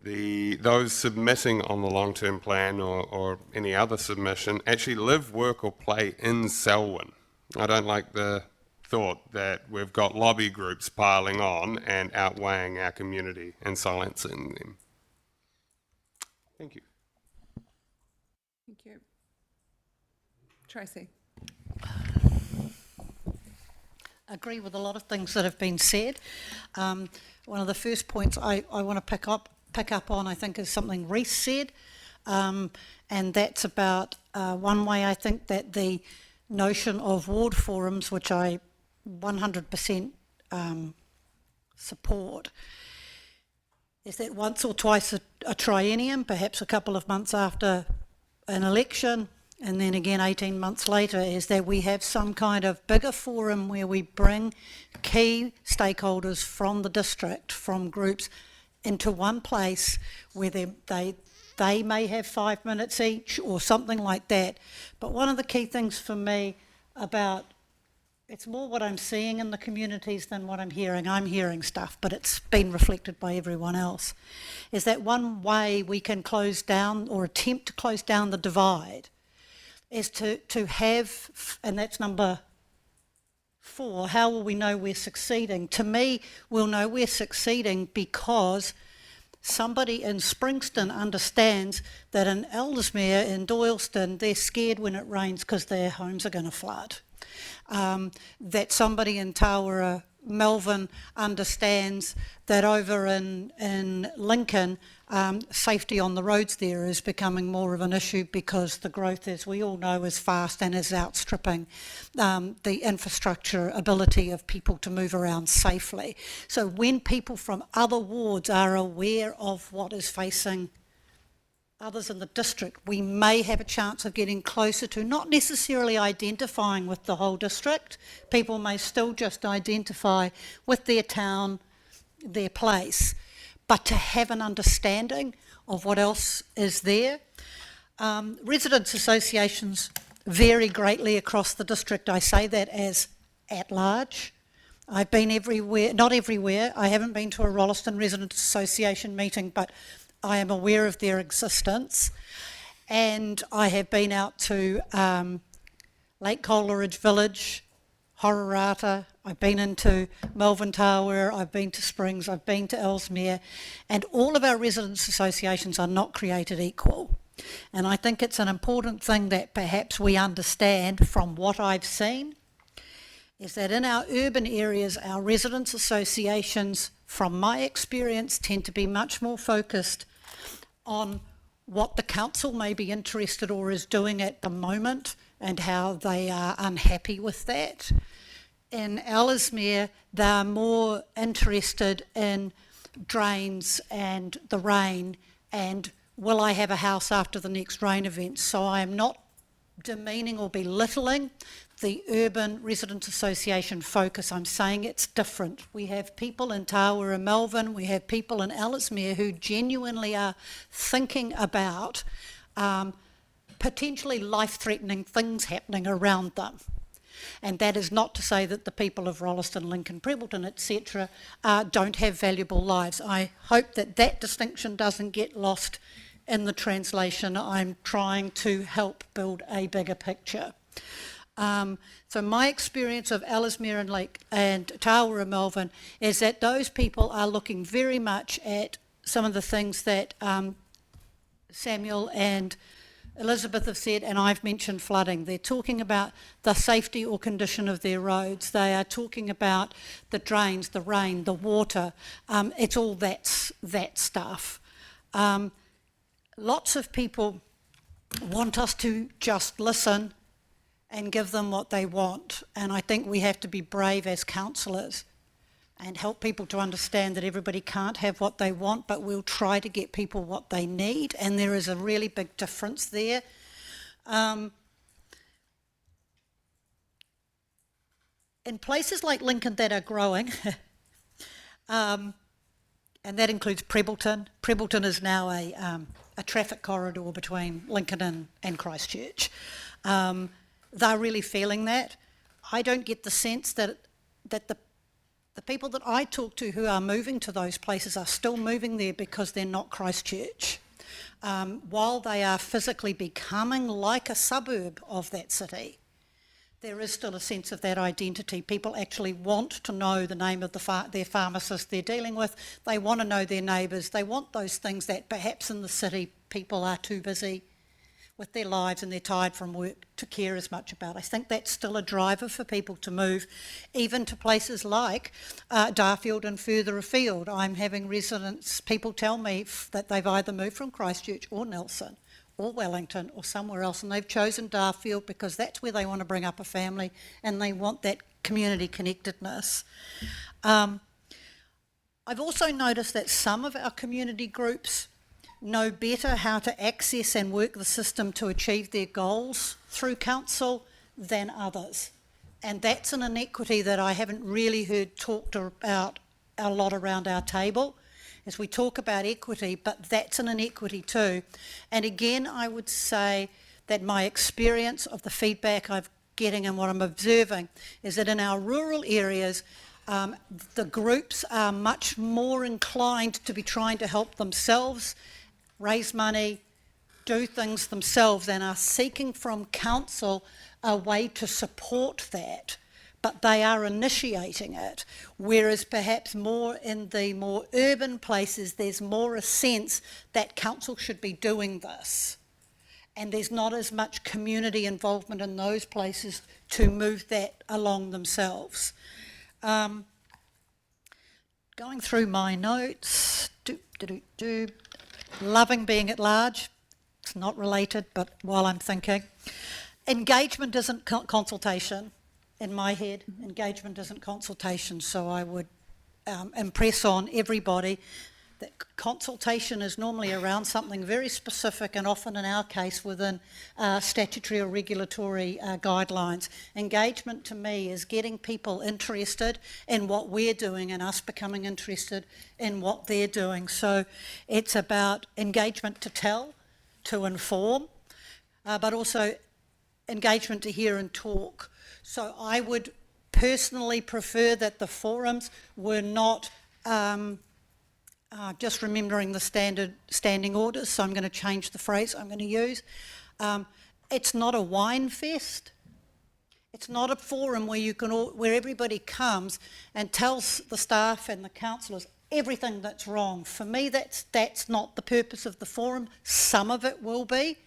Speaker 11: those submitting on the long-term plan or any other submission actually live, work or play in Selwyn. I don't like the thought that we've got lobby groups piling on and outweighing our community and silencing them. Thank you.
Speaker 1: Thank you. Tracy.
Speaker 12: Agree with a lot of things that have been said. One of the first points I want to pick up on, I think, is something Reece said. and that's about one way. I think that the notion of ward forums, which I 100% support, is that once or twice a triennium, perhaps a couple of months after an election, and then again 18 months later, is that we have some kind of bigger forum where we bring key stakeholders from the district, from groups, into one place where they may have 5 minutes each or something like that. But one of the key things for me about, it's more what I'm seeing in the communities than what I'm hearing. I'm hearing stuff, but it's been reflected by everyone else, is that one way we can close down or attempt to close down the divide is to have, and that's number 4, how will we know we're succeeding? To me, we'll know we're succeeding because somebody in Springston understands that in Ellesmere, in Doyleston, they're scared when it rains because their homes are going to flood. That somebody in Tawera, Melbourne, understands that over in Lincoln, safety on the roads there is becoming more of an issue because the growth, as we all know, is fast and is outstripping the infrastructure ability of people to move around safely. So when people from other wards are aware of what is facing others in the district, we may have a chance of getting closer to not necessarily identifying with the whole district. People may still just identify with their town, their place, but to have an understanding of what else is there. Residents' associations vary greatly across the district. I say that as at large. I've been everywhere, not everywhere. I haven't been to a Rolleston Residents' Association meeting, but I am aware of their existence, and I have been out to Lake Coleridge Village, Hororata, I've been into Melbourne Tower, I've been to Springs, I've been to Ellesmere, and all of our residents' associations are not created equal. And I think it's an important thing that perhaps we understand from what I've seen, is that in our urban areas, our residents' associations, from my experience, tend to be much more focused on what the council may be interested or is doing at the moment and how they are unhappy with that. In Ellesmere, they are more interested in drains and the rain and will I have a house after the next rain event. So I am not demeaning or belittling the Urban Residents Association focus. I'm saying it's different. We have people in Tawera, Melbourne, we have people in Ellesmere who genuinely are thinking about potentially life-threatening things happening around them. And that is not to say that the people of Rolleston, Lincoln, Prebbleton, etc. Don't have valuable lives. I hope that that distinction doesn't get lost in the translation. I'm trying to help build a bigger picture. So my experience of Ellesmere and Tawera, Melbourne, is that those people are looking very much at some of the things that Samuel and Elizabeth have said, and I've mentioned flooding. They're talking about the safety or condition of their roads. They are talking about the drains, the rain, the water. It's all that stuff. Lots of people want us to just listen and give them what they want. And I think we have to be brave as councillors and help people to understand that everybody can't have what they want, but we'll try to get people what they need. And there is a really big difference there. In places like Lincoln that are growing, and that includes Prebbleton. Prebbleton is now a traffic corridor between Lincoln and Christchurch. They're really feeling that. I don't get the sense that the people that I talk to who are moving to those places are still moving there because they're not Christchurch. While they are physically becoming like a suburb of that city, there is still a sense of that identity. People actually want to know the name of their pharmacist they're dealing with. They want to know their neighbours. They want those things that perhaps in the city people are too busy with their lives and they're tired from work to care as much about. I think that's still a driver for people to move, even to places like Darfield and further afield. I'm having people tell me that they've either moved from Christchurch or Nelson or Wellington or somewhere else, and they've chosen Darfield because that's where they want to bring up a family and they want that community connectedness. I've also noticed that some of our community groups know better how to access and work the system to achieve their goals through council than others. And that's an inequity that I haven't really heard talked about a lot around our table, as we talk about equity, but that's an inequity too. And again, I would say that my experience of the feedback I'm getting and what I'm observing is that in our rural areas, the groups are much more inclined to be trying to help themselves, raise money, do things themselves, and are seeking from council a way to support that, but they are initiating it. Whereas perhaps more in the more urban places, there's more a sense that council should be doing this. And there's not as much community involvement in those places to move that along themselves. Going through my notes, loving being at large, it's not related, but while I'm thinking. Engagement isn't consultation in my head. Engagement isn't consultation, so I would impress on everybody that consultation is normally around something very specific and often in our case within statutory or regulatory guidelines. Engagement to me is getting people interested in what we're doing and us becoming interested in what they're doing. So it's about engagement to tell, to inform, but also engagement to hear and talk. So I would personally prefer that the forums were not just remembering the standing orders, so I'm going to change the phrase I'm going to use. It's not a wine fest. It's not a forum where where everybody comes and tells the staff and the councillors everything that's wrong. For me, that's not the purpose of the forum. Some of it will be,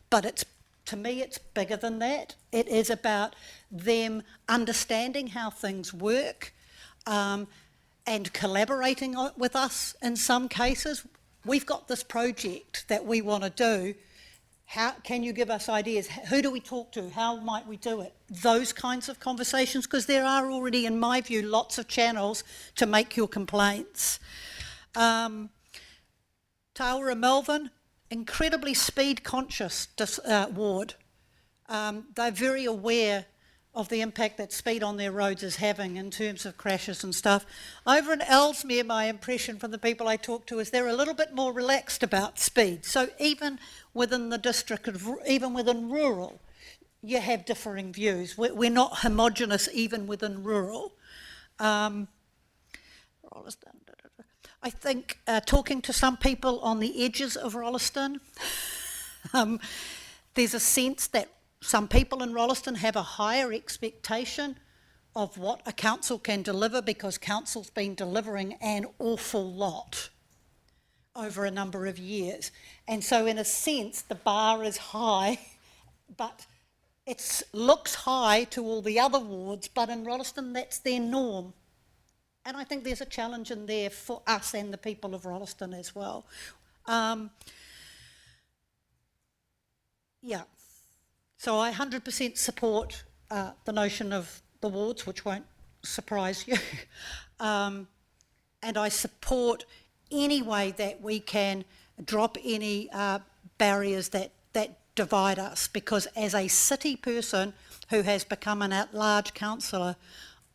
Speaker 12: but to me, it's bigger than that. It is about them understanding how things work and collaborating with us in some cases. We've got this project that we want to do. How can you give us ideas? Who do we talk to? How might we do it? Those kinds of conversations, because there are already, in my view, lots of channels to make your complaints. Taura Melvin, incredibly speed conscious ward. They're very aware of the impact that speed on their roads is having in terms of crashes and stuff. Over in Ellesmere, my impression from the people I talk to is they're a little bit more relaxed about speed. So even within the district, even within rural, you have differing views. We're not homogenous even within rural. I think talking to some people on the edges of Rolleston, there's a sense that some people in Rolleston have a higher expectation of what a council can deliver because council's been delivering an awful lot over a number of years. And so in a sense, the bar is high, but it looks high to all the other wards, but in Rolleston, that's their norm. And I think there's a challenge in there for us and the people of Rolleston as well. Yeah. So I 100% support the notion of the wards, which won't surprise you. And I support any way that we can drop any barriers that divide us, because as a city person who has become an at-large councillor,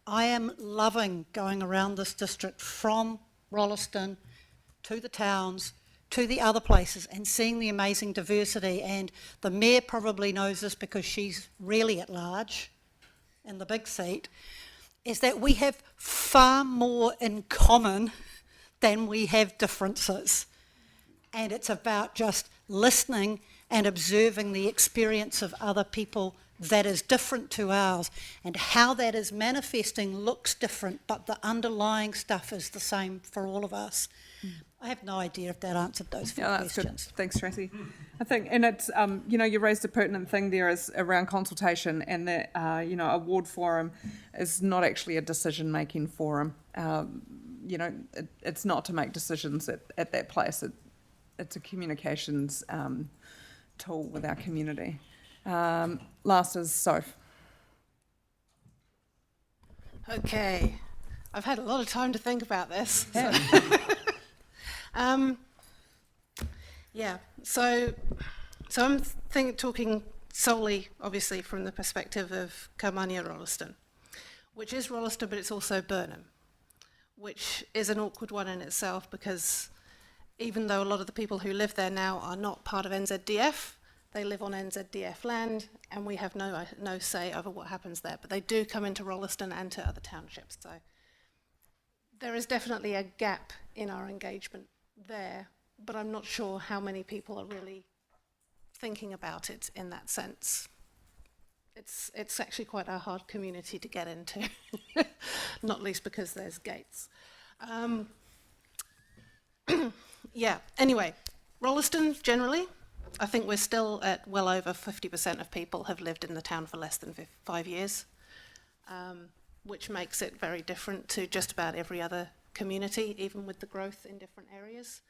Speaker 12: I am loving going around this district from Rolleston to the towns, to the other places, and seeing the amazing diversity. And the mayor probably knows this because she's really at large in the big seat, is that we have far more in common than we have differences. And it's about just listening and observing the experience of other people that is different to ours, and how that is manifesting looks different, but the underlying stuff is the same for all of us. I have no idea if that answered those four questions.
Speaker 1: Good. Thanks, Tracy. I think, and it's, you raised a pertinent thing there is around consultation, and that, a ward forum is not actually a decision-making forum. It's not to make decisions at that place. It's a communications tool with our community. Last is Soph.
Speaker 13: Okay, I've had a lot of time to think about this. So I'm talking solely, obviously, from the perspective of Kaumania Rolleston, which is Rolleston, but it's also Burnham, which is an awkward one in itself because even though a lot of the people who live there now are not part of NZDF, they live on NZDF land, and we have no say over what happens there. But they do come into Rolleston and to other townships. So there is definitely a gap in our engagement there, but I'm not sure how many people are really thinking about it in that sense. It's actually quite a hard community to get into, not least because there's gates. Yeah, anyway, Rolleston generally, I think we're still at well over 50% of people have lived in the town for less than 5 years, which makes it very different to just about every other community, even with the growth in different areas.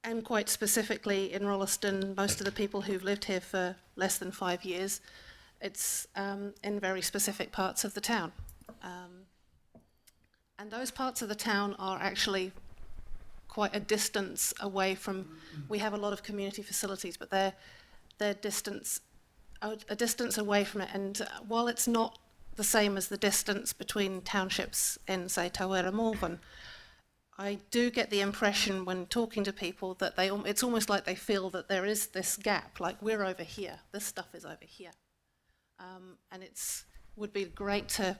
Speaker 13: And quite specifically in Rolleston, most of the people who've lived here for less than 5 years, it's in very specific parts of the town. And those parts of the town are actually quite a distance away from, we have a lot of community facilities, but they're a distance away from it. And while it's not the same as the distance between townships in, say, Tauera Malvern, I do get the impression when talking to people that it's almost like they feel that there is this gap, like we're over here, this stuff is over here. And would be great to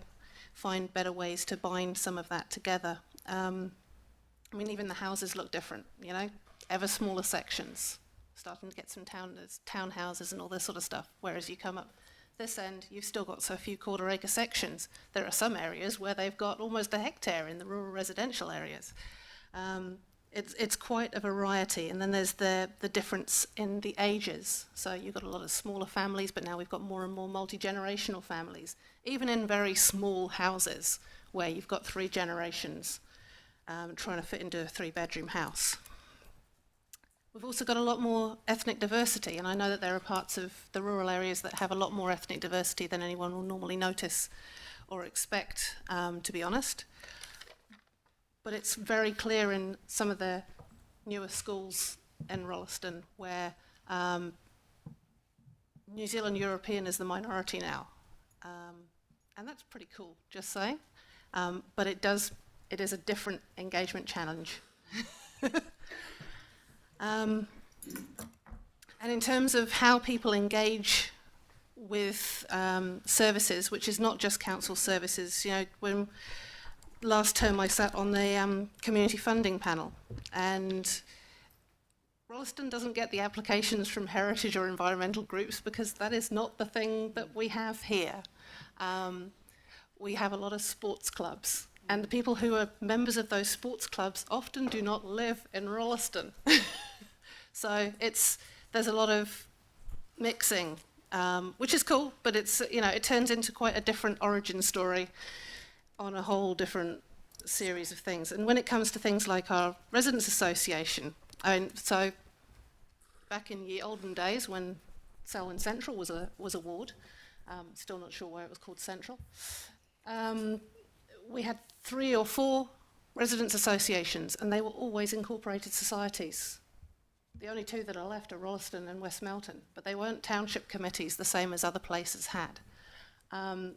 Speaker 13: find better ways to bind some of that together. I mean, even the houses look different, you know, ever smaller sections, starting to get some townhouses and all this sort of stuff, whereas you come up this end, you've still got so few quarter-acre sections. There are some areas where they've got almost a hectare in the rural residential areas. It's quite a variety, and then there's the difference in the ages. So you've got a lot of smaller families, but now we've got more and more multi-generational families, even in very small houses where you've got 3 generations trying to fit into a 3-bedroom house. We've also got a lot more ethnic diversity, and I know that there are parts of the rural areas that have a lot more ethnic diversity than anyone will normally notice or expect, to be honest. But it's very clear in some of the newer schools in Rolleston where New Zealand European is the minority now. And that's pretty cool, just saying. But it is a different engagement challenge. And in terms of how people engage with services, which is not just council services, you know, when last term I sat on the community funding panel, and Rolleston doesn't get the applications from heritage or environmental groups because that is not the thing that we have here. We have a lot of sports clubs, and the people who are members of those sports clubs often do not live in Rolleston. So there's a lot of mixing, which is cool, but it turns into quite a different origin story on a whole different series of things. And when it comes to things like our residents association, so back in the olden days when Selwyn Central was a ward, still not sure why it was called Central, we had 3 or 4 residents associations, and they were always incorporated societies. The only 2 that are left are Rolleston and West Melton, but they weren't township committees the same as other places had. And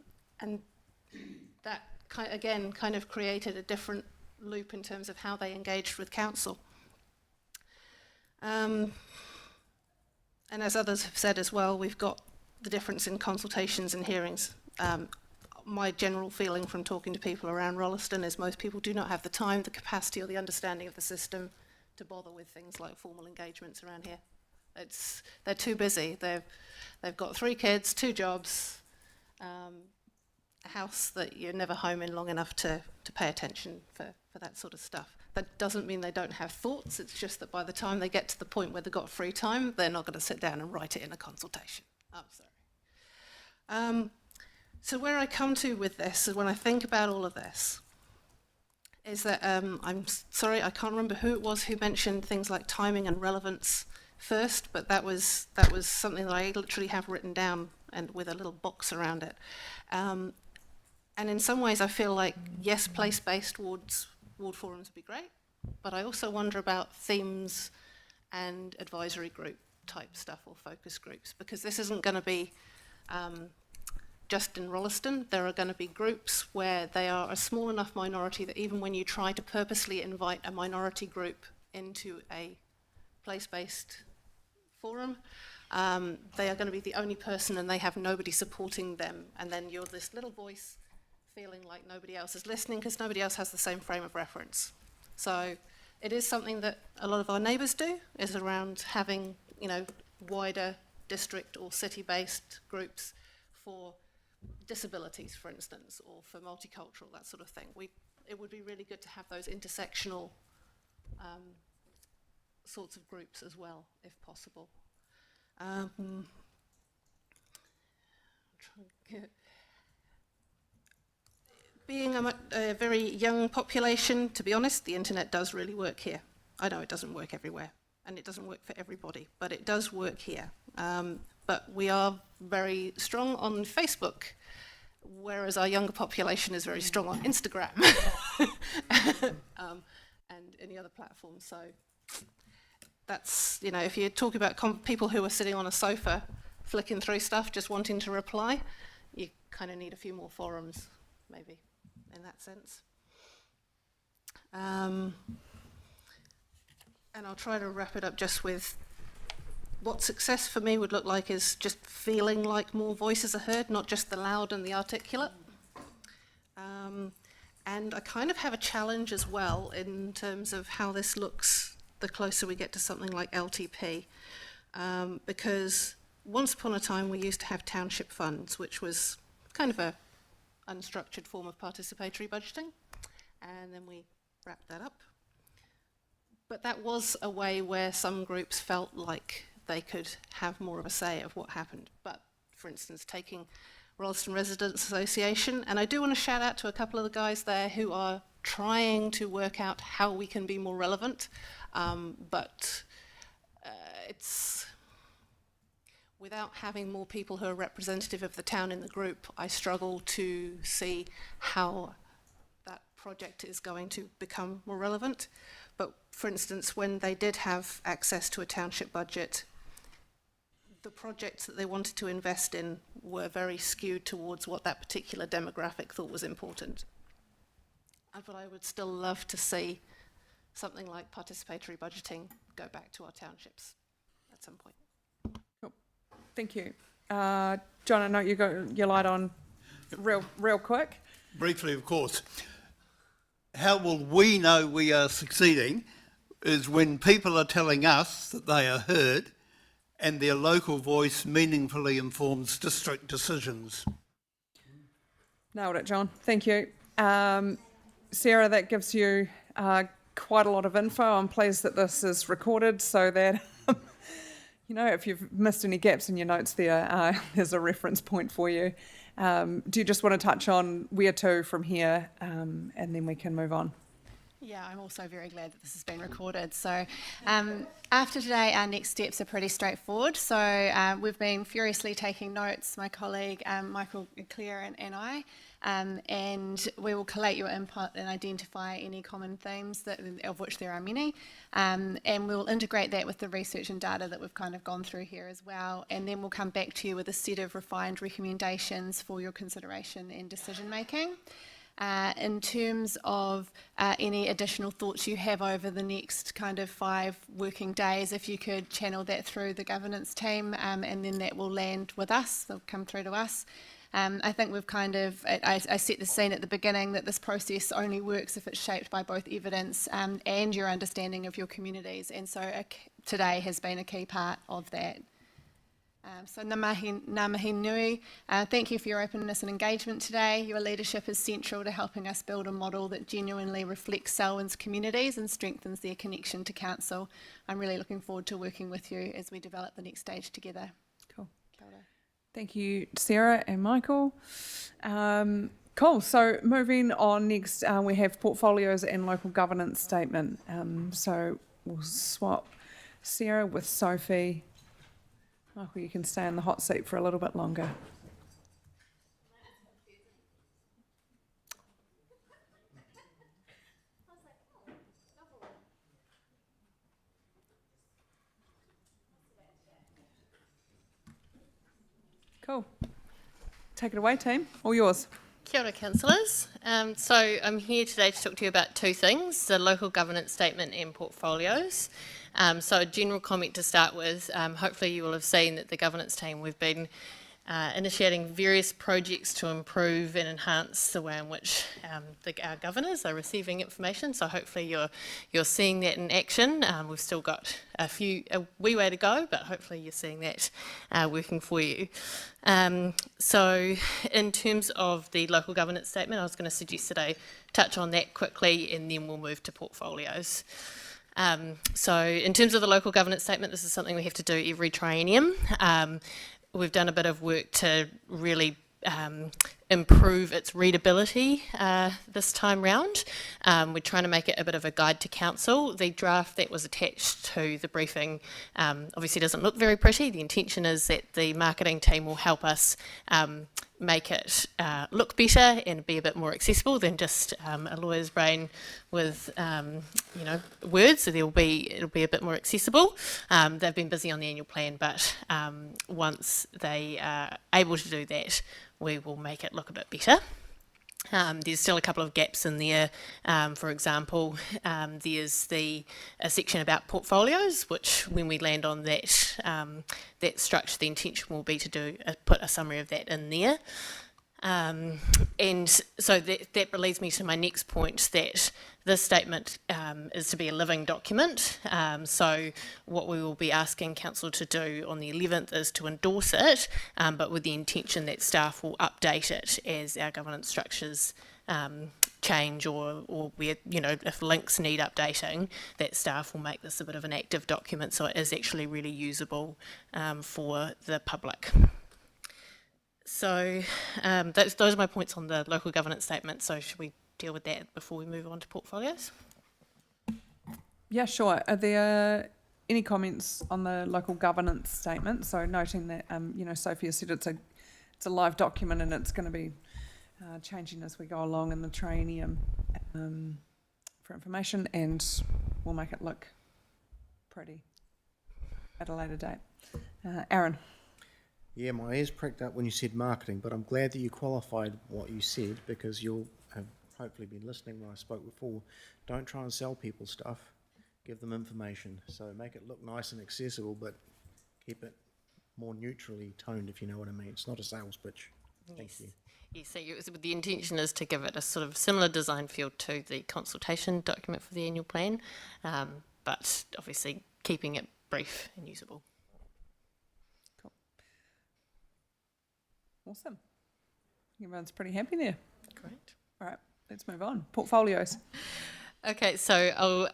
Speaker 13: that, again, kind of created a different loop in terms of how they engaged with council. And as others have said as well, we've got the difference in consultations and hearings. My general feeling from talking to people around Rolleston is most people do not have the time, the capacity, or the understanding of the system to bother with things like formal engagements around here. They're too busy. They've got 3 kids, 2 jobs, a house that you're never home in long enough to pay attention for that sort of stuff. That doesn't mean they don't have thoughts. It's just that by the time they get to the point where they've got free time, they're not going to sit down and write it in a consultation. I'm sorry. So where I come to with this, when I think about all of this, is that I'm sorry, I can't remember who it was who mentioned things like timing and relevance first, but that was something that I literally have written down and with a little box around it. And in some ways I feel like, yes, place-based ward forums would be great, but I also wonder about themes and advisory group type stuff or focus groups, because this isn't going to be just in Rolleston. There are going to be groups where they are a small enough minority that even when you try to purposely invite a minority group into a place-based forum, they are going to be the only person and they have nobody supporting them, and then you're this little voice feeling like nobody else is listening because nobody else has the same frame of reference. So it is something that a lot of our neighbours do, is around having, you know, wider district or city-based groups for disabilities, for instance, or for multicultural, that sort of thing. It would be really good to have those intersectional sorts of groups as well, if possible. Being a very young population, to be honest, the internet does really work here. I know it doesn't work everywhere, and it doesn't work for everybody, but it does work here. But we are very strong on Facebook, whereas our younger population is very strong on Instagram and any other platform. So that's, you know, if you talk about people who are sitting on a sofa flicking through stuff just wanting to reply, you kind of need a few more forums, maybe, in that sense. And I'll try to wrap it up just with what success for me would look like is just feeling like more voices are heard, not just the loud and the articulate. And I kind of have a challenge as well in terms of how this looks the closer we get to something like LTP, because once upon a time we used to have township funds, which was kind of a unstructured form of participatory budgeting, and then we wrapped that up. But that was a way where some groups felt like they could have more of a say of what happened. But, for instance, taking Rolleston Residents Association, and I do want to shout out to a couple of the guys there who are trying to work out how we can be more relevant, but it's without having more people who are representative of the town in the group, I struggle to see how that project is going to become more relevant. But for instance, when they did have access to a township budget, the projects that they wanted to invest in were very skewed towards what that particular demographic thought was important. But I would still love to see something like participatory budgeting go back to our townships at some point.
Speaker 1: Cool. Thank you. John, I know you got your light on real quick.
Speaker 6: Briefly, of course. How will we know we are succeeding is when people are telling us that they are heard and their local voice meaningfully informs district decisions.
Speaker 1: Nailed it, John. Thank you. Sarah, that gives you quite a lot of info. I'm pleased that this is recorded so that, you know, if you've missed any gaps in your notes there, there's a reference point for you. Do you just want to touch on where to from here, and then we can move on?
Speaker 2: Yeah, I'm also very glad that this has been recorded. So after today, our next steps are pretty straightforward. So we've been furiously taking notes, my colleague Michael, Claire and I, and we will collate your input and identify any common themes, of which there are many, and we'll integrate that with the research and data that we've kind of gone through here as well, and then we'll come back to you with a set of refined recommendations for your consideration and decision making. In terms of any additional thoughts you have over the next kind of 5 working days, if you could channel that through the governance team, and then that will land with us, they'll come through to us. I think we've kind of, I set the scene at the beginning that this process only works if it's shaped by both evidence and your understanding of your communities, and so today has been a key part of that. So ngā mihi nui, thank you for your openness and engagement today. Your leadership is central to helping us build a model that genuinely reflects Selwyn's communities and strengthens their connection to council. I'm really looking forward to working with you as we develop the next stage together.
Speaker 1: Cool. Thank you, Sarah and Michael. Cool, so moving on next, we have portfolios and local governance statement. So we'll swap Sarah with Sophie. Michael, you can stay in the hot seat for a little bit longer. Cool. Take it away, team. All yours.
Speaker 14: Kia ora, councillors. So I'm here today to talk to you about two things, the local governance statement and portfolios. So a general comment to start with, hopefully you will have seen that the governance team, we've been initiating various projects to improve and enhance the way in which our governors are receiving information. So hopefully you're seeing that in action. We've still got a wee way to go, but hopefully you're seeing that working for you. So in terms of the local governance statement, I was going to suggest that I touch on that quickly and then we'll move to portfolios. So in terms of the local governance statement, this is something we have to do every triennium. We've done a bit of work to really improve its readability this time round. We're trying to make it a bit of a guide to council. The draft that was attached to the briefing obviously doesn't look very pretty. The intention is that the marketing team will help us make it look better and be a bit more accessible than just a lawyer's brain with words. So it'll be a bit more accessible. They've been busy on the annual plan, but once they are able to do that, we will make it look a bit better. There's still a couple of gaps in there. For example, there's a section about portfolios, which when we land on that that structure, the intention will be to put a summary of that in there. And so that leads me to my next point, that this statement is to be a living document. So what we will be asking council to do on the 11th is to endorse it, but with the intention that staff will update it as our governance structures change or where, if links need updating, that staff will make this a bit of an active document so it is actually really usable for the public. So those are my points on the local governance statement. So should we deal with that before we move on to portfolios?
Speaker 1: Yeah, sure. Are there any comments on the local governance statement? So noting that, Sophia said it's a live document and it's going to be changing as we go along in the triennium for information, and we'll make it look pretty at a later date. Aaron.
Speaker 8: Yeah, my ears pricked up when you said marketing, but I'm glad that you qualified what you said, because you'll have hopefully been listening when I spoke before. Don't try and sell people stuff. Give them information. So make it look nice and accessible, but keep it more neutrally toned, if you know what I mean. It's not a sales pitch. Thank you.
Speaker 14: Yes, so the intention is to give it a sort of similar design feel to the consultation document for the annual plan, but obviously keeping it brief and usable.
Speaker 1: Awesome. Everyone's pretty happy there.
Speaker 14: Great.
Speaker 1: All right, let's move on. Portfolios.
Speaker 14: Okay, so I'll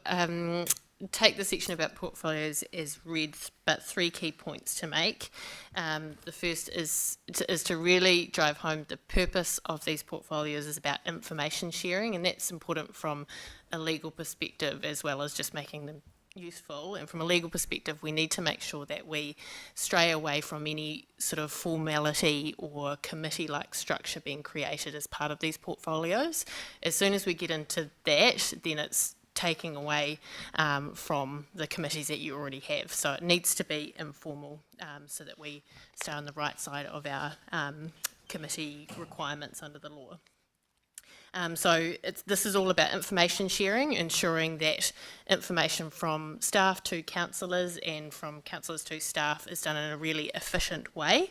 Speaker 14: take the section about portfolios as read, but 3 key points to make. The first is to really drive home the purpose of these portfolios is about information sharing, and that's important from a legal perspective as well as just making them useful. And from a legal perspective, we need to make sure that we stray away from any sort of formality or committee-like structure being created as part of these portfolios. As soon as we get into that, then it's taking away from the committees that you already have. So it needs to be informal so that we stay on the right side of our committee requirements under the law. So this is all about information sharing, ensuring that information from staff to councillors and from councillors to staff is done in a really efficient way.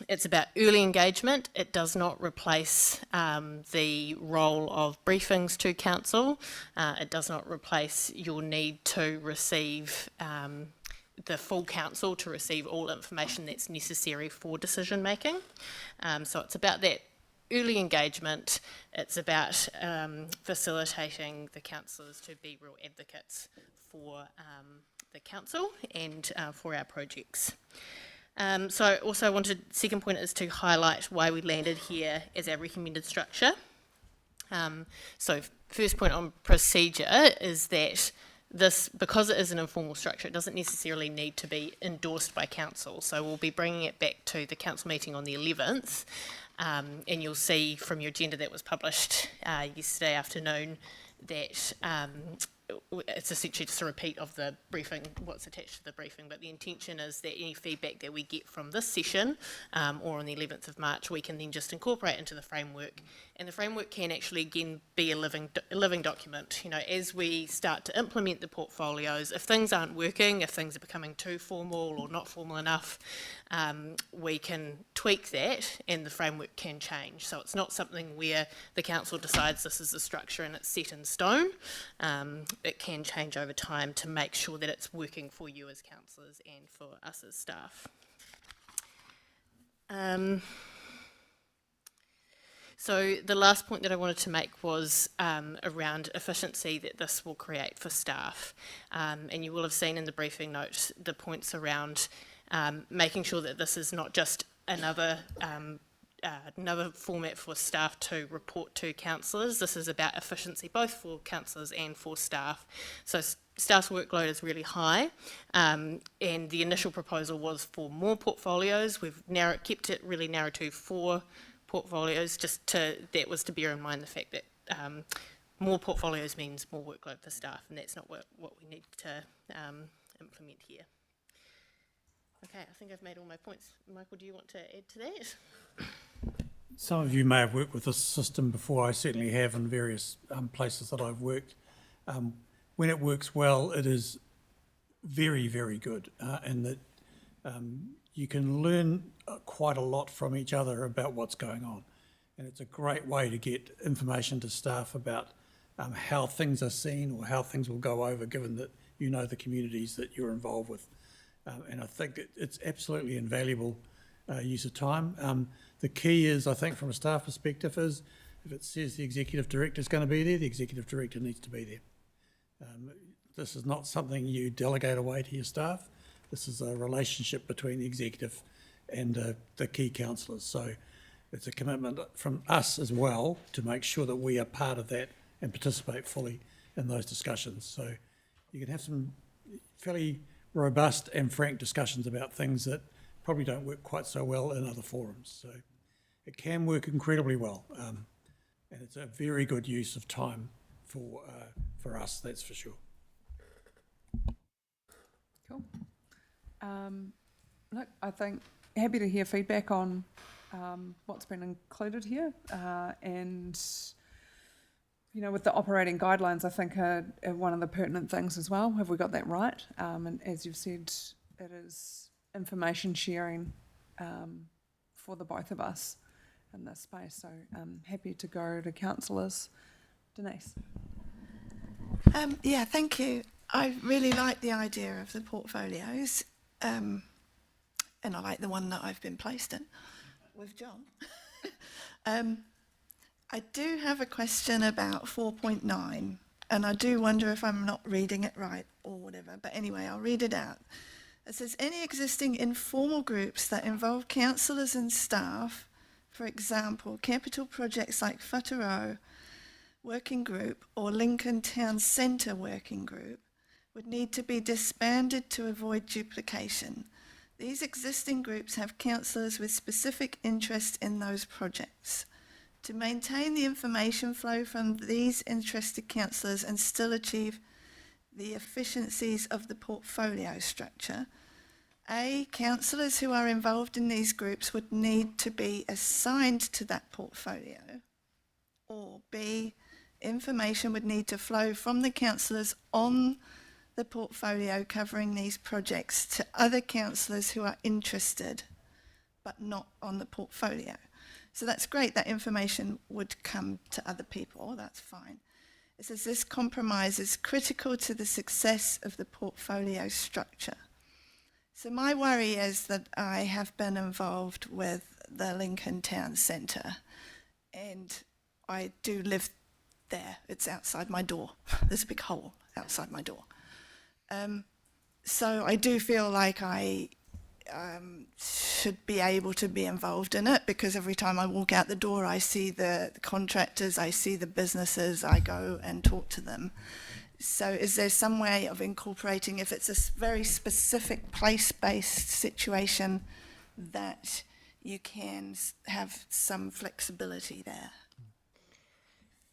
Speaker 14: It's about early engagement. It does not replace the role of briefings to council. It does not replace your need to receive the full council to receive all information that's necessary for decision making. So it's about that early engagement. It's about facilitating the councillors to be real advocates for the council and for our projects. So also I wanted, second point is to highlight why we landed here as our recommended structure. So first point on procedure is that this, because it is an informal structure, it doesn't necessarily need to be endorsed by council. So we'll be bringing it back to the council meeting on the 11th, and you'll see from your agenda that was published yesterday afternoon that it's essentially just a repeat of the briefing, what's attached to the briefing, but the intention is that any feedback that we get from this session or on the 11th of March, we can then just incorporate into the framework. And the framework can actually, again, be a living document. You know, as we start to implement the portfolios, if things aren't working, if things are becoming too formal or not formal enough, we can tweak that and the framework can change. So it's not something where the council decides this is the structure and it's set in stone. It can change over time to make sure that it's working for you as councillors and for us as staff. So the last point that I wanted to make was around efficiency that this will create for staff. And you will have seen in the briefing note the points around making sure that this is not just another format for staff to report to councillors. This is about efficiency both for councillors and for staff. So staff's workload is really high, and the initial proposal was for more portfolios. We've kept it really narrow to 4 portfolios, that was to bear in mind the fact that more portfolios means more workload for staff, and that's not what we need to implement here. Okay, I think I've made all my points. Michael, do you want to add to that?
Speaker 15: Some of you may have worked with this system before. I certainly have in various places that I've worked. When it works well, it is very, very good, and that you can learn quite a lot from each other about what's going on. And it's a great way to get information to staff about how things are seen or how things will go over, given that you know the communities that you're involved with. And I think it's absolutely invaluable use of time. The key is, I think, from a staff perspective, is if it says the executive director is going to be there, the executive director needs to be there. This is not something you delegate away to your staff. This is a relationship between the executive and the key councillors. So it's a commitment from us as well to make sure that we are part of that and participate fully in those discussions. So you can have some fairly robust and frank discussions about things that probably don't work quite so well in other forums. So it can work incredibly well, and it's a very good use of time for us, that's for sure.
Speaker 1: Cool. Look, I think happy to hear feedback on what's been included here, and you know, with the operating guidelines, I think are one of the pertinent things as well. Have we got that right? And as you've said, it is information sharing for the both of us in this space. So I'm happy to go to councillors. Denise.
Speaker 7: Yeah, thank you. I really like the idea of the portfolios, and I like the one that I've been placed in with John. I do have a question about 4.9, and I do wonder if I'm not reading it right or whatever, but anyway, I'll read it out. It says, any existing informal groups that involve councillors and staff, for example, capital projects like Whātaro Working Group or Lincoln Town Centre Working Group, would need to be disbanded to avoid duplication. These existing groups have councillors with specific interest in those projects. To maintain the information flow from these interested councillors and still achieve the efficiencies of the portfolio structure, A, councillors who are involved in these groups would need to be assigned to that portfolio, or B, information would need to flow from the councillors on the portfolio covering these projects to other councillors who are interested but not on the portfolio. So that's great, that information would come to other people, that's fine. It says this compromise is critical to the success of the portfolio structure. So my worry is that I have been involved with the Lincoln Town Centre, and I do live there. It's outside my door. There's a big hole outside my door. So I do feel like I should be able to be involved in it, because every time I walk out the door I see the contractors, I see the businesses, I go and talk to them. So is there some way of incorporating, if it's a very specific place-based situation, that you can have some flexibility there?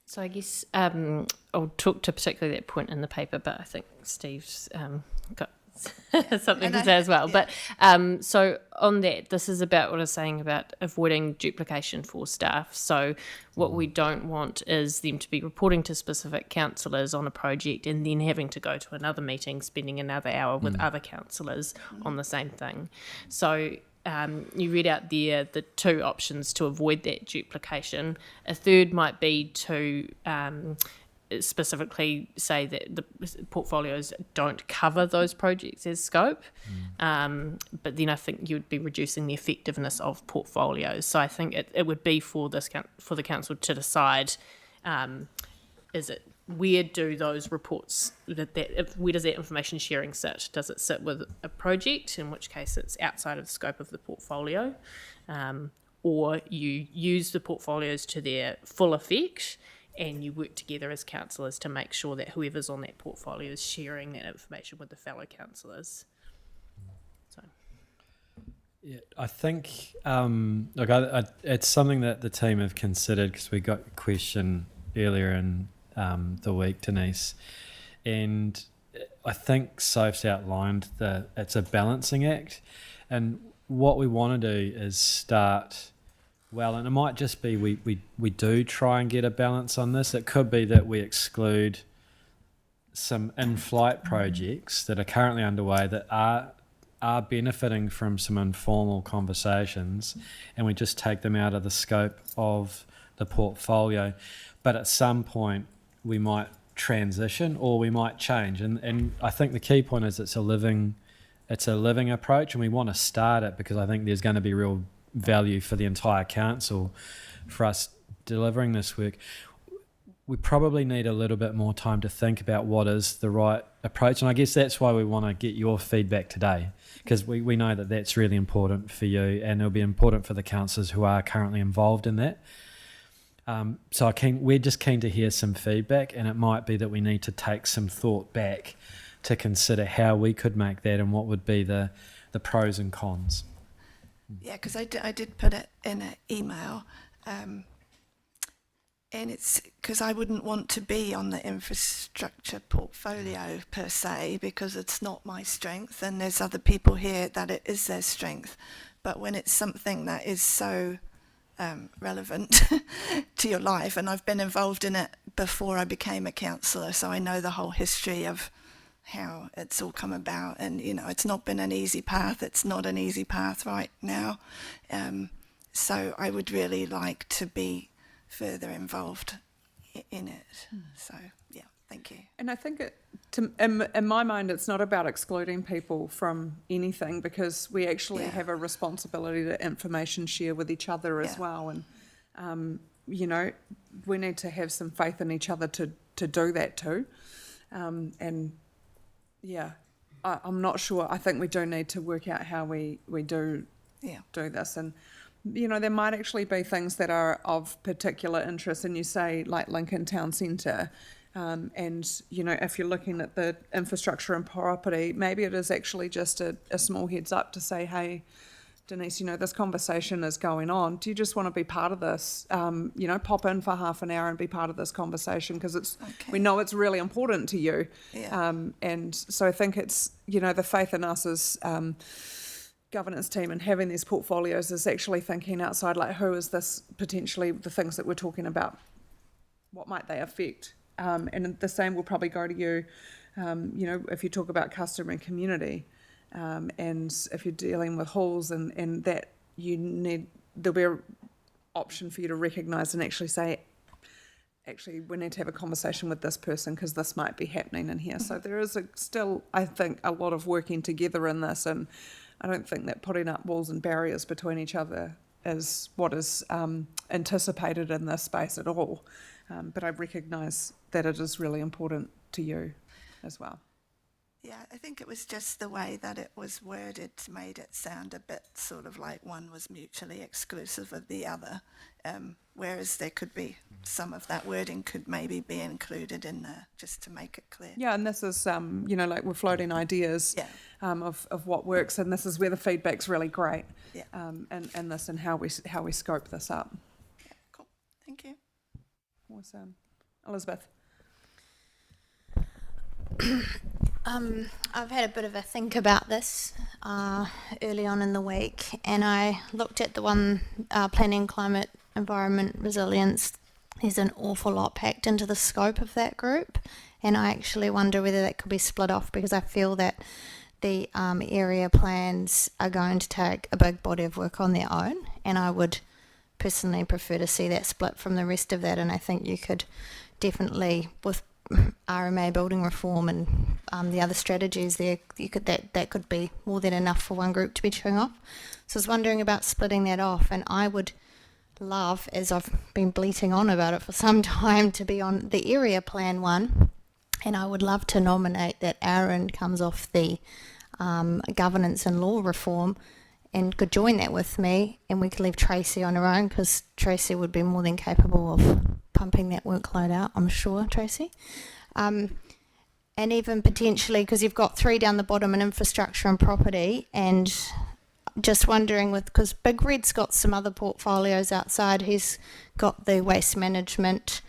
Speaker 14: So I guess I'll talk to particularly that point in the paper, but I think Steve's got something to say as well.
Speaker 7: Yeah.
Speaker 14: But so on that, this is about what I was saying about avoiding duplication for staff. So what we don't want is them to be reporting to specific councillors on a project and then having to go to another meeting, spending another hour with other councillors on the same thing. So you read out there the two options to avoid that duplication. A third might be to specifically say that the portfolios don't cover those projects as scope, but then I think you would be reducing the effectiveness of portfolios. So I think it would be for the council to decide, is it, where do those reports, where does that information sharing sit? Does it sit with a project, in which case it's outside of the scope of the portfolio, or you use the portfolios to their full effect and you work together as councillors to make sure that whoever's on that portfolio is sharing that information with the fellow councillors. So.
Speaker 16: Yeah, I think it's something that the team have considered, because we got a question earlier in the week, Denise, and I think Soph's outlined that it's a balancing act, and what we want to do is start well, and it might just be we do try and get a balance on this. It could be that we exclude some in-flight projects that are currently underway that are benefiting from some informal conversations, and we just take them out of the scope of the portfolio. But at some point we might transition or we might change, and I think the key point is it's a living approach, and we want to start it because I think there's going to be real value for the entire council for us delivering this work. We probably need a little bit more time to think about what is the right approach, and I guess that's why we want to get your feedback today, because we know that that's really important for you, and it'll be important for the councillors who are currently involved in that. So we're just keen to hear some feedback, and it might be that we need to take some thought back to consider how we could make that and what would be the pros and cons.
Speaker 7: Yeah, because I did put it in an email, and it's because I wouldn't want to be on the infrastructure portfolio per se, because it's not my strength, and there's other people here that it is their strength. But when it's something that is so relevant to your life, and I've been involved in it before I became a councillor, so I know the whole history of how it's all come about, and it's not been an easy path. It's not an easy path right now, so I would really like to be further involved in it. So yeah, thank you.
Speaker 1: And I think in my mind, it's not about excluding people from anything, because we actually have a responsibility to information share with each other as well, and we need to have some faith in each other to do that too, and yeah, I'm not sure. I think we do need to work out how we do this. And, there might actually be things that are of particular interest. And you say, like Lincoln Town Centre, and, if you're looking at the infrastructure and property, maybe it is actually just a small heads up to say, hey, Denise, this conversation is going on. Do you just want to be part of this? Pop in for half an hour and be part of this conversation, because we know it's really important to you.
Speaker 7: Yeah.
Speaker 1: And so I think it's, the faith in us as governance team and having these portfolios is actually thinking outside, like, who is this potentially, the things that we're talking about, what might they affect? And the same will probably go to you, if you talk about customer and community. And if you're dealing with halls and that there'll be an option for you to recognise and actually say, actually, we need to have a conversation with this person because this might be happening in here. So there is still, I think, a lot of working together in this, and I don't think that putting up walls and barriers between each other is what is anticipated in this space at all. But I recognise that it is really important to you as well.
Speaker 7: Yeah, I think it was just the way that it was worded made it sound a bit sort of like one was mutually exclusive of the other, whereas there could be some of that wording could maybe be included in there just to make it clear.
Speaker 1: Yeah, and this is, like we're floating ideas of what works, and this is where the feedback's really great.
Speaker 7: Yeah.
Speaker 1: And this and how we scope this up.
Speaker 7: Yeah, cool. Thank you.
Speaker 1: Awesome. Elizabeth.
Speaker 9: I've had a bit of a think about this early on in the week, and I looked at the one planning, climate, environment, resilience. There's an awful lot packed into the scope of that group, and I actually wonder whether that could be split off, because I feel that the area plans are going to take a big body of work on their own, and I would personally prefer to see that split from the rest of that. And I think you could definitely, with RMA building reform and the other strategies there, that could be more than enough for one group to be chewing off. So I was wondering about splitting that off, and I would love, as I've been bleating on about it for some time, to be on the area plan one, and I would love to nominate that Aaron comes off the governance and law reform and could join that with me, and we could leave Tracy on her own, because Tracy would be more than capable of pumping that workload out, I'm sure, Tracy. And even potentially, because you've got 3 down the bottom in infrastructure and property, and just wondering because Big Red's got some other portfolios outside. He's got the waste management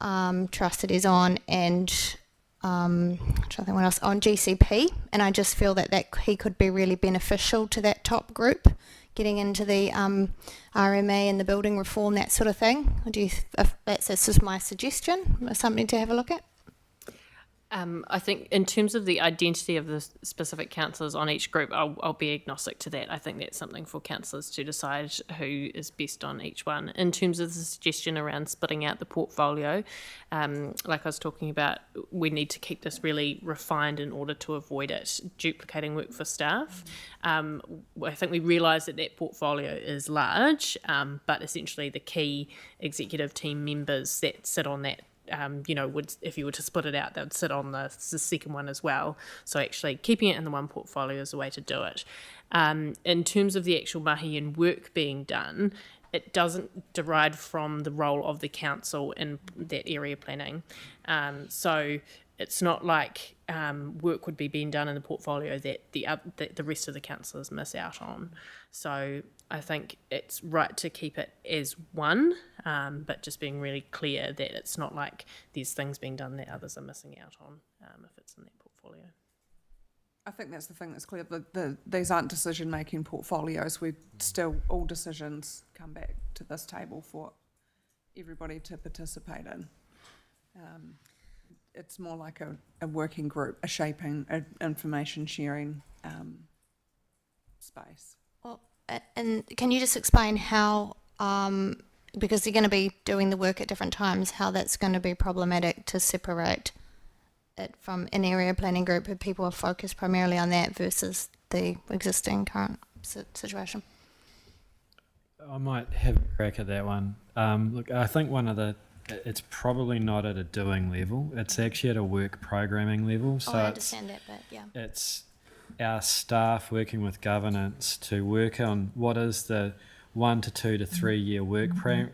Speaker 9: trust that he's on, and I'm trying to think what else, on GCP, and I just feel that he could be really beneficial to that top group, getting into the RMA and the building reform, that sort of thing. That's just my suggestion, something to have a look at.
Speaker 17: I think in terms of the identity of the specific councillors on each group, I'll be agnostic to that. I think that's something for councillors to decide who is best on each one. In terms of the suggestion around splitting out the portfolio, like I was talking about, we need to keep this really refined in order to avoid it duplicating work for staff. I think we realise that portfolio is large, but essentially the key executive team members that sit on that would, if you were to split it out, they would sit on the second one as well. So actually keeping it in the one portfolio is a way to do it. In terms of the actual mahi and work being done, it doesn't derive from the role of the council in that area planning. So it's not like work would be being done in the portfolio that the rest of the councillors miss out on. So I think it's right to keep it as one, but just being really clear that it's not like there's things being done that others are missing out on if it's in that portfolio.
Speaker 1: I think that's the thing that's clear. These aren't decision-making portfolios. All decisions come back to this table for everybody to participate in. It's more like a working group, a shaping, information sharing space.
Speaker 9: Well, and can you just explain how, because you're going to be doing the work at different times, how that's going to be problematic to separate it from an area planning group where people are focused primarily on that versus the existing current situation?
Speaker 16: I might have a crack at that one. Look, I think it's probably not at a doing level. It's actually at a work programming level. So
Speaker 9: I understand that, but yeah.
Speaker 16: It's our staff working with governance to work on what is the 1 to 2 to 3 year work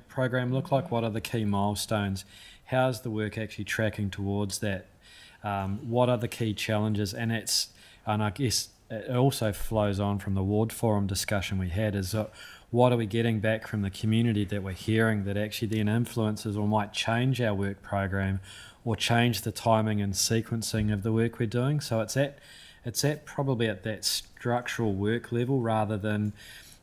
Speaker 16: program look like. What are the key milestones? How's the work actually tracking towards that? What are the key challenges? And I guess it also flows on from the ward forum discussion we had, is what are we getting back from the community that we're hearing that actually then influences or might change our work program or change the timing and sequencing of the work we're doing. So it's at probably at that structural work level, rather than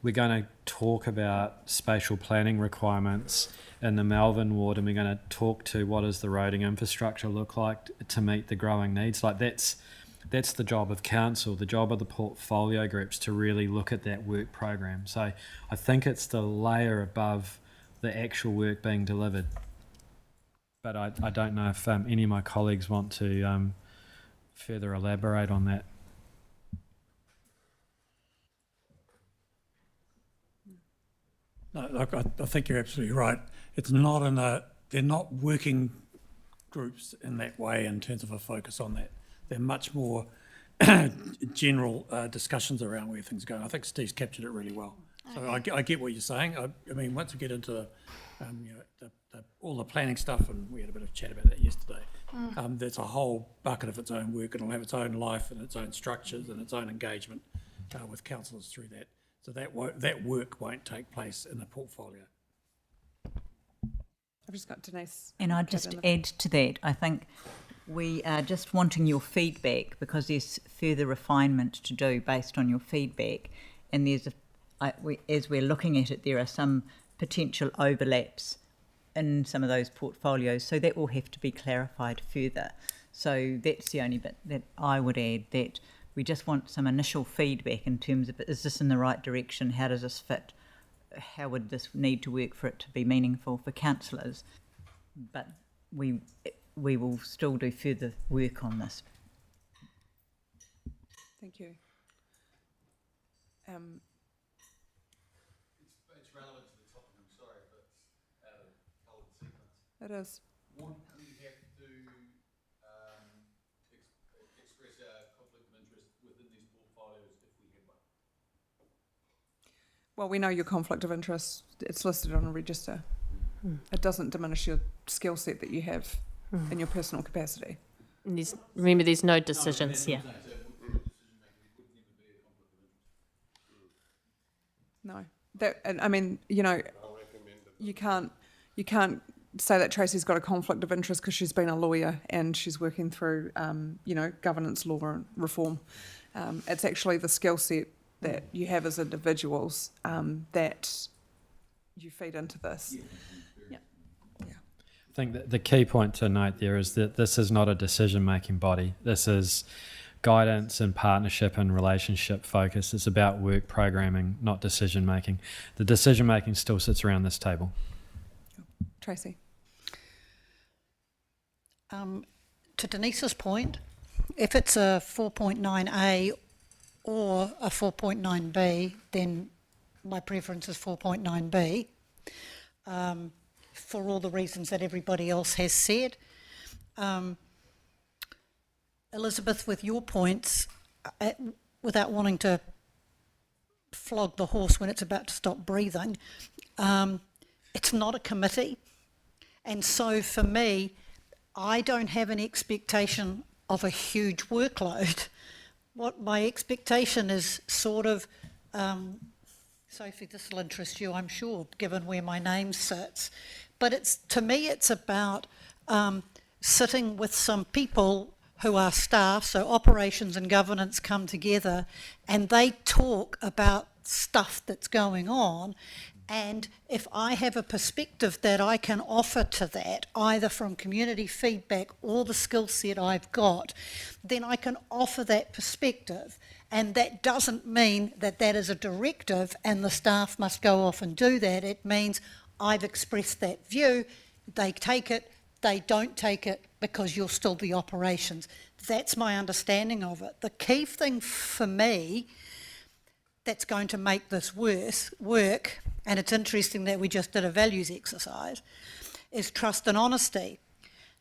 Speaker 16: we're going to talk about spatial planning requirements in the Melbourne ward, and we're going to talk to what does the roading infrastructure look like to meet the growing needs. Like that's the job of council, the job of the portfolio groups, to really look at that work program. So I think it's the layer above the actual work being delivered. But I don't know if any of my colleagues want to further elaborate on that.
Speaker 15: No, look, I think you're absolutely right. It's not they're not working groups in that way in terms of a focus on that. They're much more general discussions around where things are going. I think Steve's captured it really well. So I get what you're saying. I mean, once we get into all the planning stuff, and we had a bit of chat about that yesterday, that's a whole bucket of its own work, and it'll have its own life and its own structures and its own engagement with councillors through that. So that work won't take place in the portfolio.
Speaker 1: I've just got Denise.
Speaker 18: And I'd just add to that, I think we are just wanting your feedback because there's further refinement to do based on your feedback. And there's, as we're looking at it, there are some potential overlaps in some of those portfolios. So that will have to be clarified further. So that's the only bit that I would add, that we just want some initial feedback in terms of, is this in the right direction? How does this fit? How would this need to work for it to be meaningful for councillors? But we will still do further work on this.
Speaker 1: Thank you.
Speaker 5: It's relevant to the topic, I'm sorry, but it's out of coloured sequence.
Speaker 1: It is.
Speaker 5: Would we have to express our conflict of interest within these portfolios if we had one?
Speaker 1: Well, we know your conflict of interest. It's listed on a register. It doesn't diminish your skill set that you have in your personal capacity.
Speaker 17: And remember, there's no decisions here.
Speaker 1: No, and I mean, you know, you can't say that Tracy's got a conflict of interest because she's been a lawyer and she's working through, governance law and reform. It's actually the skill set that you have as individuals that you feed into this.
Speaker 16: I think that the key point to note there is that this is not a decision-making body. This is guidance and partnership and relationship focus. It's about work programming, not decision-making. The decision-making still sits around this table.
Speaker 1: Tracy.
Speaker 12: To Denise's point, if it's a 4.9A or a 4.9B, then my preference is 4.9B. For all the reasons that everybody else has said. Elizabeth, with your points, without wanting to flog the horse when it's about to stop breathing, it's not a committee. And so for me, I don't have an expectation of a huge workload. What my expectation is sort of, Sophie, this will interest you, I'm sure, given where my name sits. But to me, it's about sitting with some people who are staff, so operations and governance come together, and they talk about stuff that's going on. And if I have a perspective that I can offer to that, either from community feedback or the skill set I've got, then I can offer that perspective. And that doesn't mean that that is a directive and the staff must go off and do that. It means I've expressed that view, they take it, they don't take it because you're still the operations. That's my understanding of it. The key thing for me that's going to make this work, and it's interesting that we just did a values exercise, is trust and honesty,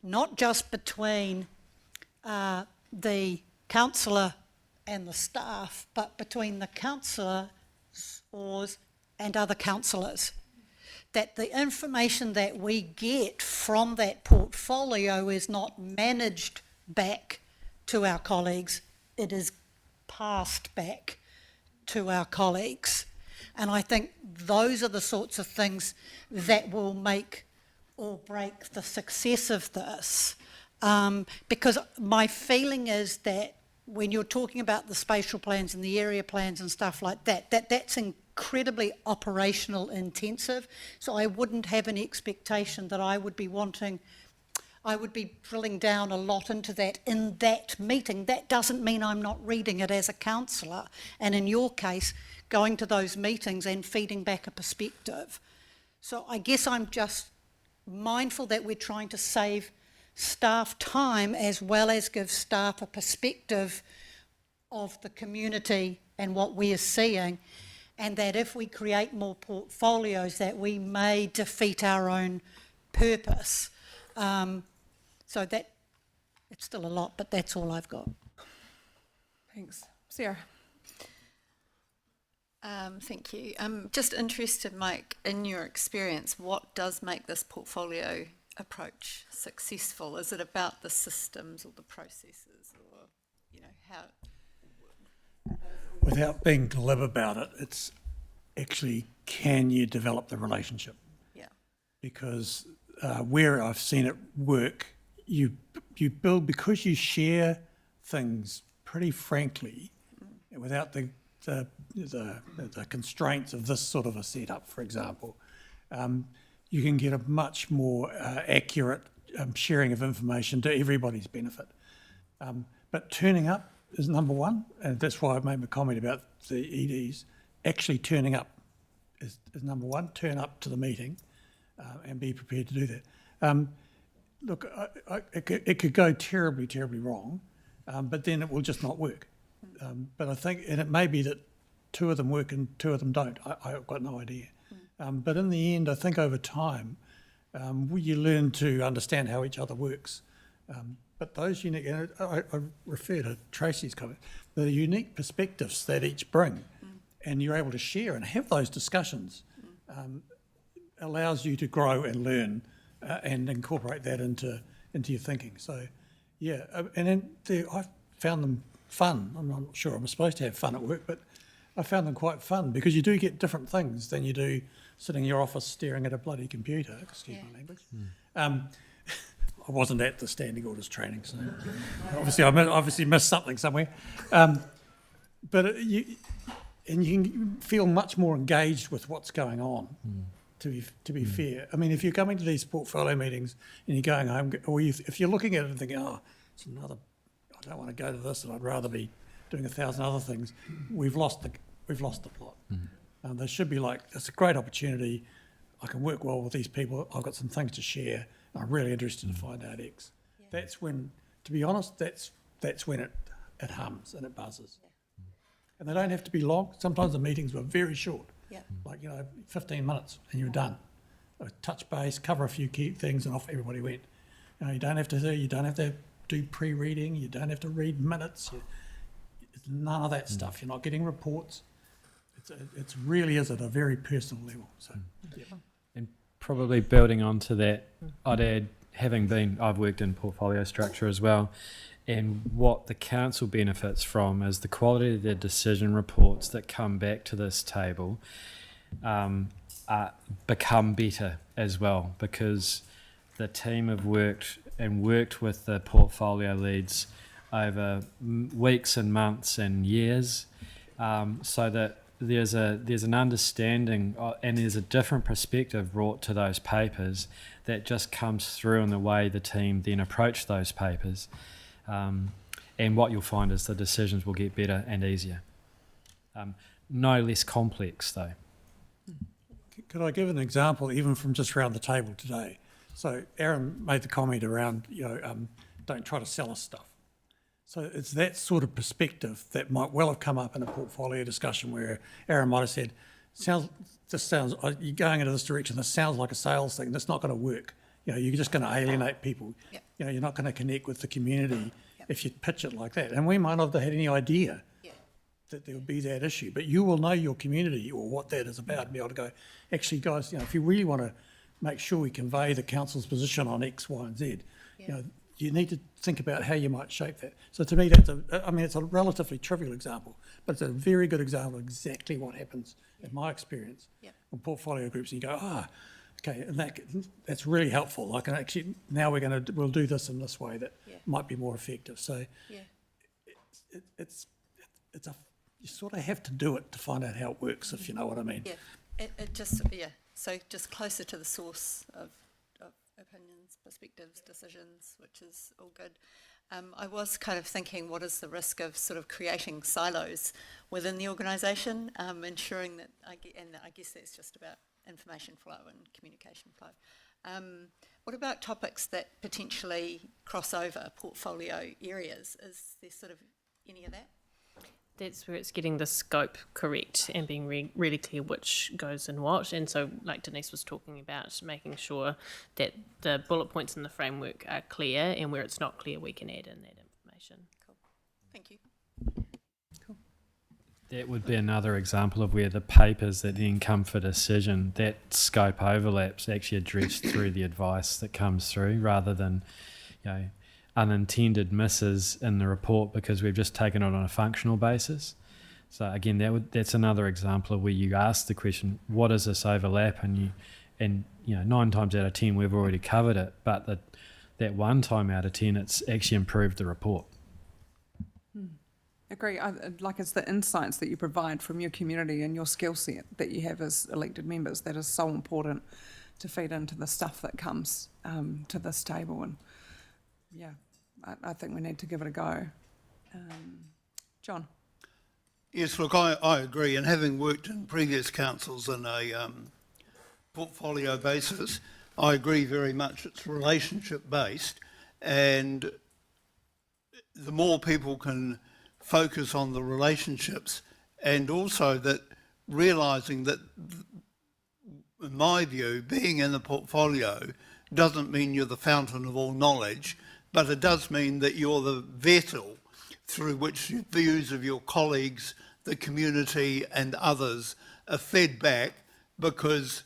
Speaker 12: not just between the councillor and the staff, but between the councillors and other councillors. That the information that we get from that portfolio is not managed back to our colleagues, it is passed back to our colleagues. And I think those are the sorts of things that will make or break the success of this. Because my feeling is that when you're talking about the spatial plans and the area plans and stuff like that, that's incredibly operational intensive. So I wouldn't have an expectation that I would be drilling down a lot into that in that meeting. That doesn't mean I'm not reading it as a councillor, and in your case, going to those meetings and feeding back a perspective. So I guess I'm just mindful that we're trying to save staff time as well as give staff a perspective of the community and what we are seeing, and that if we create more portfolios that we may defeat our own purpose. So that, it's still a lot, but that's all I've got.
Speaker 1: Thanks. Sarah?
Speaker 3: Thank you. I'm just interested, Mike, in your experience, what does make this portfolio approach successful? Is it about the systems or the processes, or, you know, how?
Speaker 15: Without being glib about it, it's actually, can you develop the relationship?
Speaker 3: Yeah.
Speaker 15: Because where I've seen it work, you build, because you share things pretty frankly, without the constraints of this sort of a setup, for example, you can get a much more accurate sharing of information to everybody's benefit. But turning up is number one, and that's why I made my comment about the EDs. Actually turning up is number one. Turn up to the meeting and be prepared to do that. Look, it could go terribly, terribly wrong, but then it will just not work. But I think, and it may be that 2 of them work and 2 of them don't. I've got no idea. But in the end, I think over time, you learn to understand how each other works. But those unique, and I refer to Tracy's comment, the unique perspectives that each bring, and you're able to share and have those discussions, allows you to grow and learn and incorporate that into your thinking. So, yeah, and then I found them fun. I'm not sure I'm supposed to have fun at work, but I found them quite fun because you do get different things than you do sitting in your office staring at a bloody computer, excuse my language. I wasn't at the standing orders training, so obviously I missed something somewhere. But you can feel much more engaged with what's going on, to be fair. I mean, if you're coming to these portfolio meetings and you're going home, or if you're looking at it and thinking, oh, it's another, I don't want to go to this and I'd rather be doing 1,000 other things, we've lost the plot. There should be like, it's a great opportunity. I can work well with these people. I've got some things to share. I'm really interested to find out X. Yeah. That's when, to be honest, that's when it hums and it buzzes. Yeah. And they don't have to be long. Sometimes the meetings were very short, like 15 minutes, and you're done. Touch base, cover a few key things, and off everybody went. You don't have to do pre-reading. You don't have to read minutes. It's none of that stuff. You're not getting reports. It's really is at a very personal level. So, yeah.
Speaker 16: And probably building onto that, I'd add, I've worked in portfolio structure as well, and what the council benefits from is the quality of their decision reports that come back to this table become better as well, because the team have worked with the portfolio leads over weeks and months and years, so that there's an understanding and there's a different perspective brought to those papers that just comes through in the way the team then approach those papers. And what you'll find is the decisions will get better and easier. No less complex though.
Speaker 15: Could I give an example even from just around the table today? So Aaron made the comment around, don't try to sell us stuff. So it's that sort of perspective that might well have come up in a portfolio discussion where Aaron might have said, you're going into this direction, this sounds like a sales thing, that's not going to work. You're just going to alienate people. Yep. You're not going to connect with the community if you pitch it like that. And we might not have had any idea that there would be that issue, but you will know your community or what that is about and be able to go, actually guys, if you really want to make sure we convey the council's position on X, Y and Z, you need to think about how you might shape that. So to me, it's a relatively trivial example, but it's a very good example of exactly what happens in my experience on portfolio groups. And you go, okay, and that's really helpful. Like, and actually, now we'll do this in this way that might be more effective. So you sort of have to do it to find out how it works, if you know what I mean.
Speaker 3: Yeah, so just closer to the source of opinions, perspectives, decisions, which is all good. I was kind of thinking, what is the risk of sort of creating silos within the organisation, ensuring that, and I guess that's just about information flow and communication flow. What about topics that potentially cross over portfolio areas? Is there sort of any of that?
Speaker 17: That's where it's getting the scope correct and being really clear which goes in what. And so, like Denise was talking about, making sure that the bullet points in the framework are clear, and where it's not clear, we can add in that information.
Speaker 3: Cool. Thank you.
Speaker 16: That would be another example of where the papers that then come for decision, that scope overlaps actually addressed through the advice that comes through, rather than, unintended misses in the report because we've just taken it on a functional basis. So again, that's another example of where you ask the question, what is this overlap? And 9 times out of 10 we've already covered it, but that 1 time out of 10 it's actually improved the report.
Speaker 1: Agree. It's the insights that you provide from your community and your skill set that you have as elected members that is so important to feed into the stuff that comes to this table. And I think we need to give it a go. John?
Speaker 6: Yes, look, I agree. And having worked in previous councils on a portfolio basis, I agree very much it's relationship based. And the more people can focus on the relationships, and also that realising that, in my view, being in the portfolio doesn't mean you're the fountain of all knowledge, but it does mean that you're the vessel through which the views of your colleagues, the community and others are fed back, because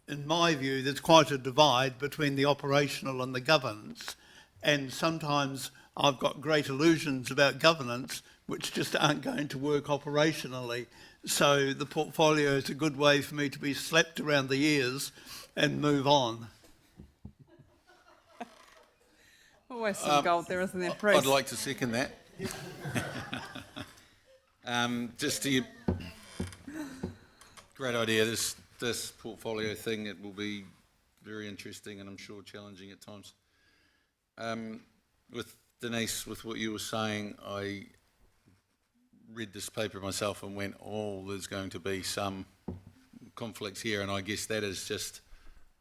Speaker 6: in my view there's quite a divide between the operational and the governance, and sometimes I've got great illusions about governance which just aren't going to work operationally. So the portfolio is a good way for me to be slapped around the ears and move on.
Speaker 1: Always some gold there, isn't there, Bruce?
Speaker 5: I'd like to second that. Just to great idea. This portfolio thing, it will be very interesting and I'm sure challenging at times. With Denise, with what you were saying, I read this paper myself and went, there's going to be some conflicts here, and I guess that has just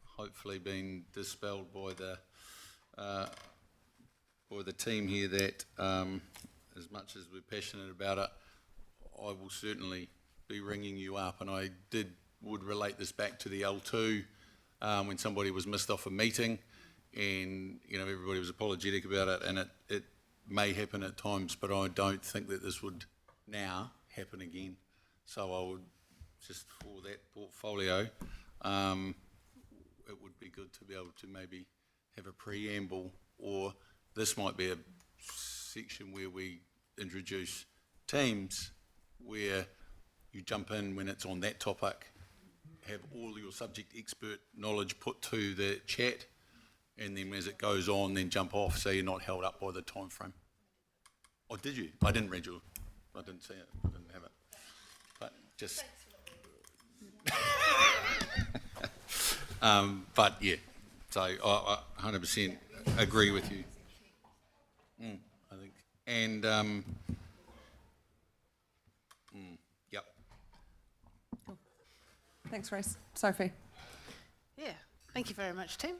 Speaker 5: hopefully been dispelled by the team here, that as much as we're passionate about it, I will certainly be ringing you up. And I would relate this back to the L2 when somebody was missed off a meeting, and everybody was apologetic about it, and it may happen at times, but I don't think that this would now happen again. So I would, just for that portfolio, it would be good to be able to maybe have a preamble, or this might be a section where we introduce teams where you jump in when it's on that topic, have all your subject expert knowledge put to the chat, and then as it goes on, then jump off so you're not held up by the time frame. Oh, did you? I didn't read I didn't see it. I didn't have it. But just... but yeah, so I 100% agree with you. I think. And, yep.
Speaker 1: Cool. Thanks, Grace. Sophie?
Speaker 13: Yeah, thank you very much, Tim.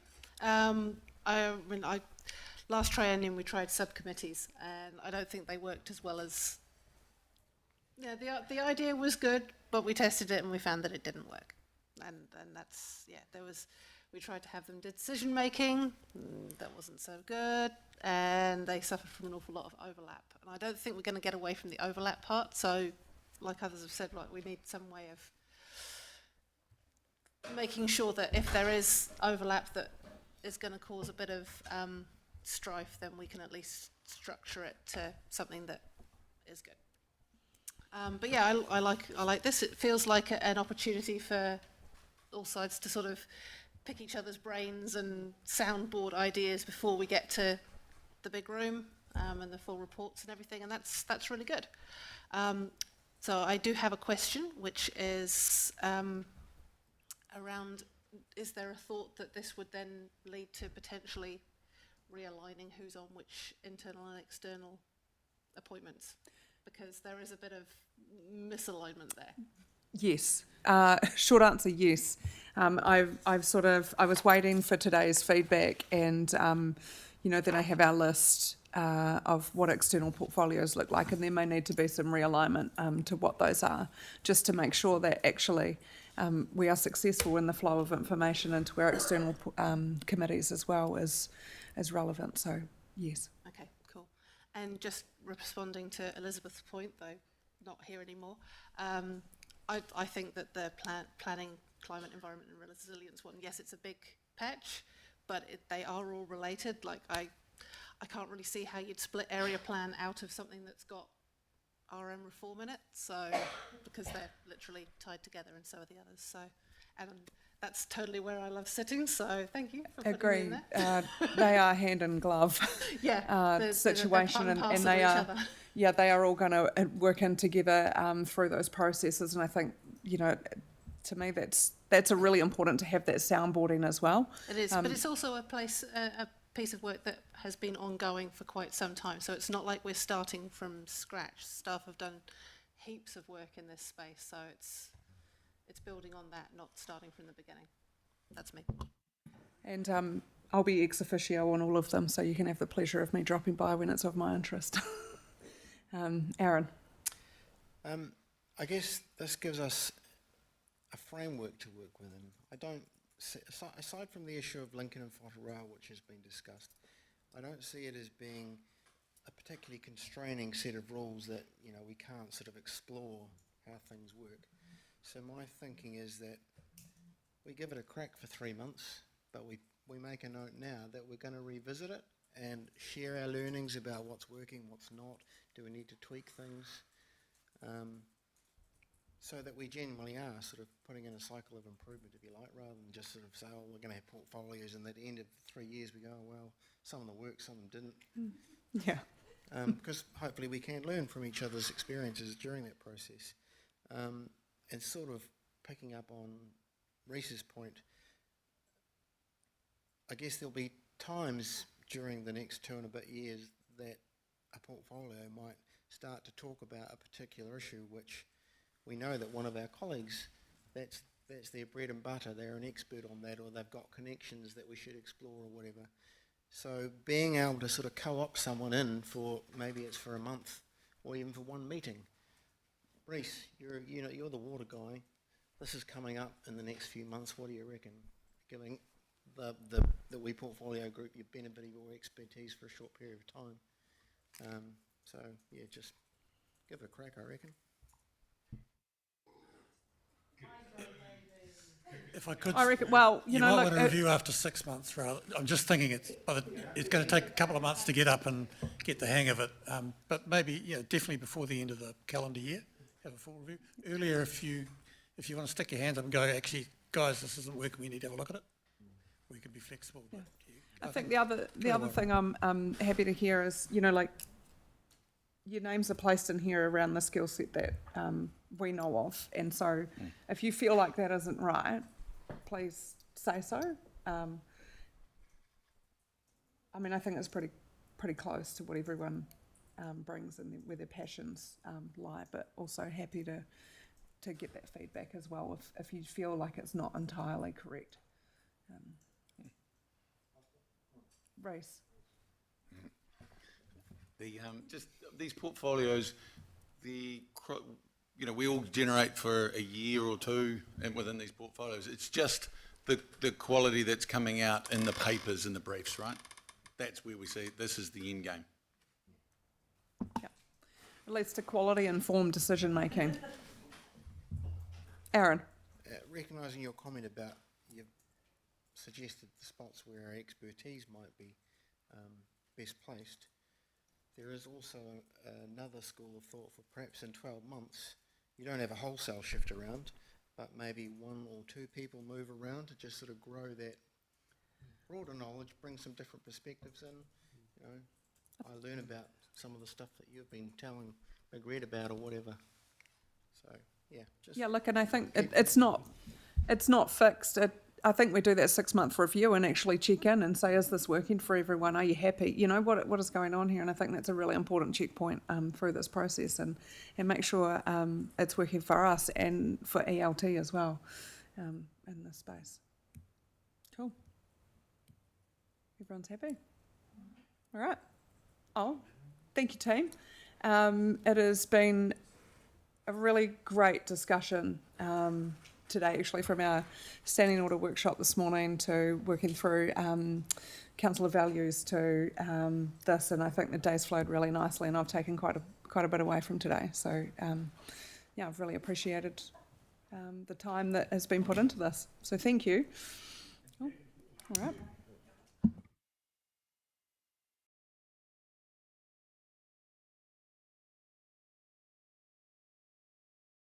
Speaker 13: Last triennium we tried subcommittees, and I don't think they worked as well as... the idea was good, but we tested it and we found that it didn't work. And that's, we tried to have them do decision making, that wasn't so good, and they suffered from an awful lot of overlap. And I don't think we're going to get away from the overlap part, so like others have said, we need some way of making sure that if there is overlap that is going to cause a bit of strife, then we can at least structure it to something that is good. But yeah, I like this. It feels like an opportunity for all sides to sort of pick each other's brains and soundboard ideas before we get to the big room and the full reports and everything, and that's really good. So I do have a question, which is around, is there a thought that this would then lead to potentially realigning who's on which internal and external appointments? Because there is a bit of misalignment there.
Speaker 1: Yes. Short answer, yes. I was waiting for today's feedback, and then I have our list of what external portfolios look like, and there may need to be some realignment to what those are, just to make sure that actually we are successful in the flow of information into our external committees as well as relevant. So yes.
Speaker 13: Okay, cool. And just responding to Elizabeth's point, though, not here anymore. I think that the planning, climate, environment and resilience one, yes, it's a big patch, but they are all related. Like I can't really see how you'd split area plan out of something that's got RM reform in it, so because they're literally tied together, and so are the others. So, and that's totally where I love sitting. So thank you for putting me in there.
Speaker 1: They are hand in glove situation, and they are, yeah, they are all going to work in together through those processes. And I think, you know, to me, that's a really important to have that soundboarding as well.
Speaker 13: It is, but it's also a piece of work that has been ongoing for quite some time. So it's not like we're starting from scratch. Staff have done heaps of work in this space, so it's building on that, not starting from the beginning. That's me.
Speaker 1: And I'll be ex officio on all of them, so you can have the pleasure of me dropping by when it's of my interest. Aaron.
Speaker 8: I guess this gives us a framework to work within. I don't, aside from the issue of Lincoln and Whaturaa, which has been discussed, I don't see it as being a particularly constraining set of rules that, you know, we can't sort of explore how things work. So my thinking is that we give it a crack for 3 months, but we make a note now that we're going to revisit it and share our learnings about what's working, what's not, do we need to tweak things, so that we genuinely are sort of putting in a cycle of improvement, if you like, rather than just sort of say, oh, we're going to have portfolios, and at the end of 3 years we go, oh, well, some of them worked, some of them didn't.
Speaker 1: Yeah.
Speaker 8: Because hopefully we can learn from each other's experiences during that process. And sort of picking up on Reese's point, I guess there'll be times during the next 2 and a bit years that a portfolio might start to talk about a particular issue which we know that one of our colleagues, that's their bread and butter, they're an expert on that, or they've got connections that we should explore or whatever. So being able to sort of co-opt someone in for, maybe it's for a month or even for one meeting. Reece, you're the water guy. This is coming up in the next few months. What do you reckon? Giving the We Portfolio group your benefit of your expertise for a short period of time. So yeah, just give it a crack, I reckon.
Speaker 15: If I could,
Speaker 1: I reckon, well,
Speaker 15: you might want to review after 6 months. Rather, I'm just thinking it's going to take a couple of months to get up and get the hang of it. But maybe, yeah, definitely before the end of the calendar year, have a full review. Earlier, if you want to stick your hands up and go, actually, guys, this isn't working, we need to have a look at it. We can be flexible.
Speaker 1: Yeah.
Speaker 15: But
Speaker 1: I think the other thing I'm happy to hear is, you know, like, your names are placed in here around the skill set that we know of, and so if you feel like that isn't right, please say so. I mean, I think it's pretty close to what everyone brings and where their passions lie, but also happy to get that feedback as well if you feel like it's not entirely correct. Reece.
Speaker 5: Just these portfolios, we all generate for a year or two and within these portfolios. It's just the quality that's coming out in the papers and the briefs, right? That's where we see this is the end game.
Speaker 1: Yeah. It leads to quality informed decision making. Aaron.
Speaker 8: Recognising your comment about, you've suggested the spots where our expertise might be best placed. There is also another school of thought for perhaps in 12 months, you don't have a wholesale shift around, but maybe 1 or 2 people move around to just sort of grow that broader knowledge, bring some different perspectives in. You know, I learn about some of the stuff that you've been telling Margaret about or whatever. So, yeah.
Speaker 1: Yeah, look, and I think it's not fixed. I think we do that 6-month review and actually check in and say, is this working for everyone? Are you happy? You know, what is going on here? And I think that's a really important checkpoint through this process and make sure it's working for us and for ELT as well in this space. Cool. Everyone's happy? All right. Oh, thank you, team. It has been a really great discussion today, actually, from our standing order workshop this morning to working through councillor values to this, and I think the day's flowed really nicely, and I've taken quite quite a bit away from today. So, yeah, I've really appreciated the time that has been put into this. So thank you. Oh, all right.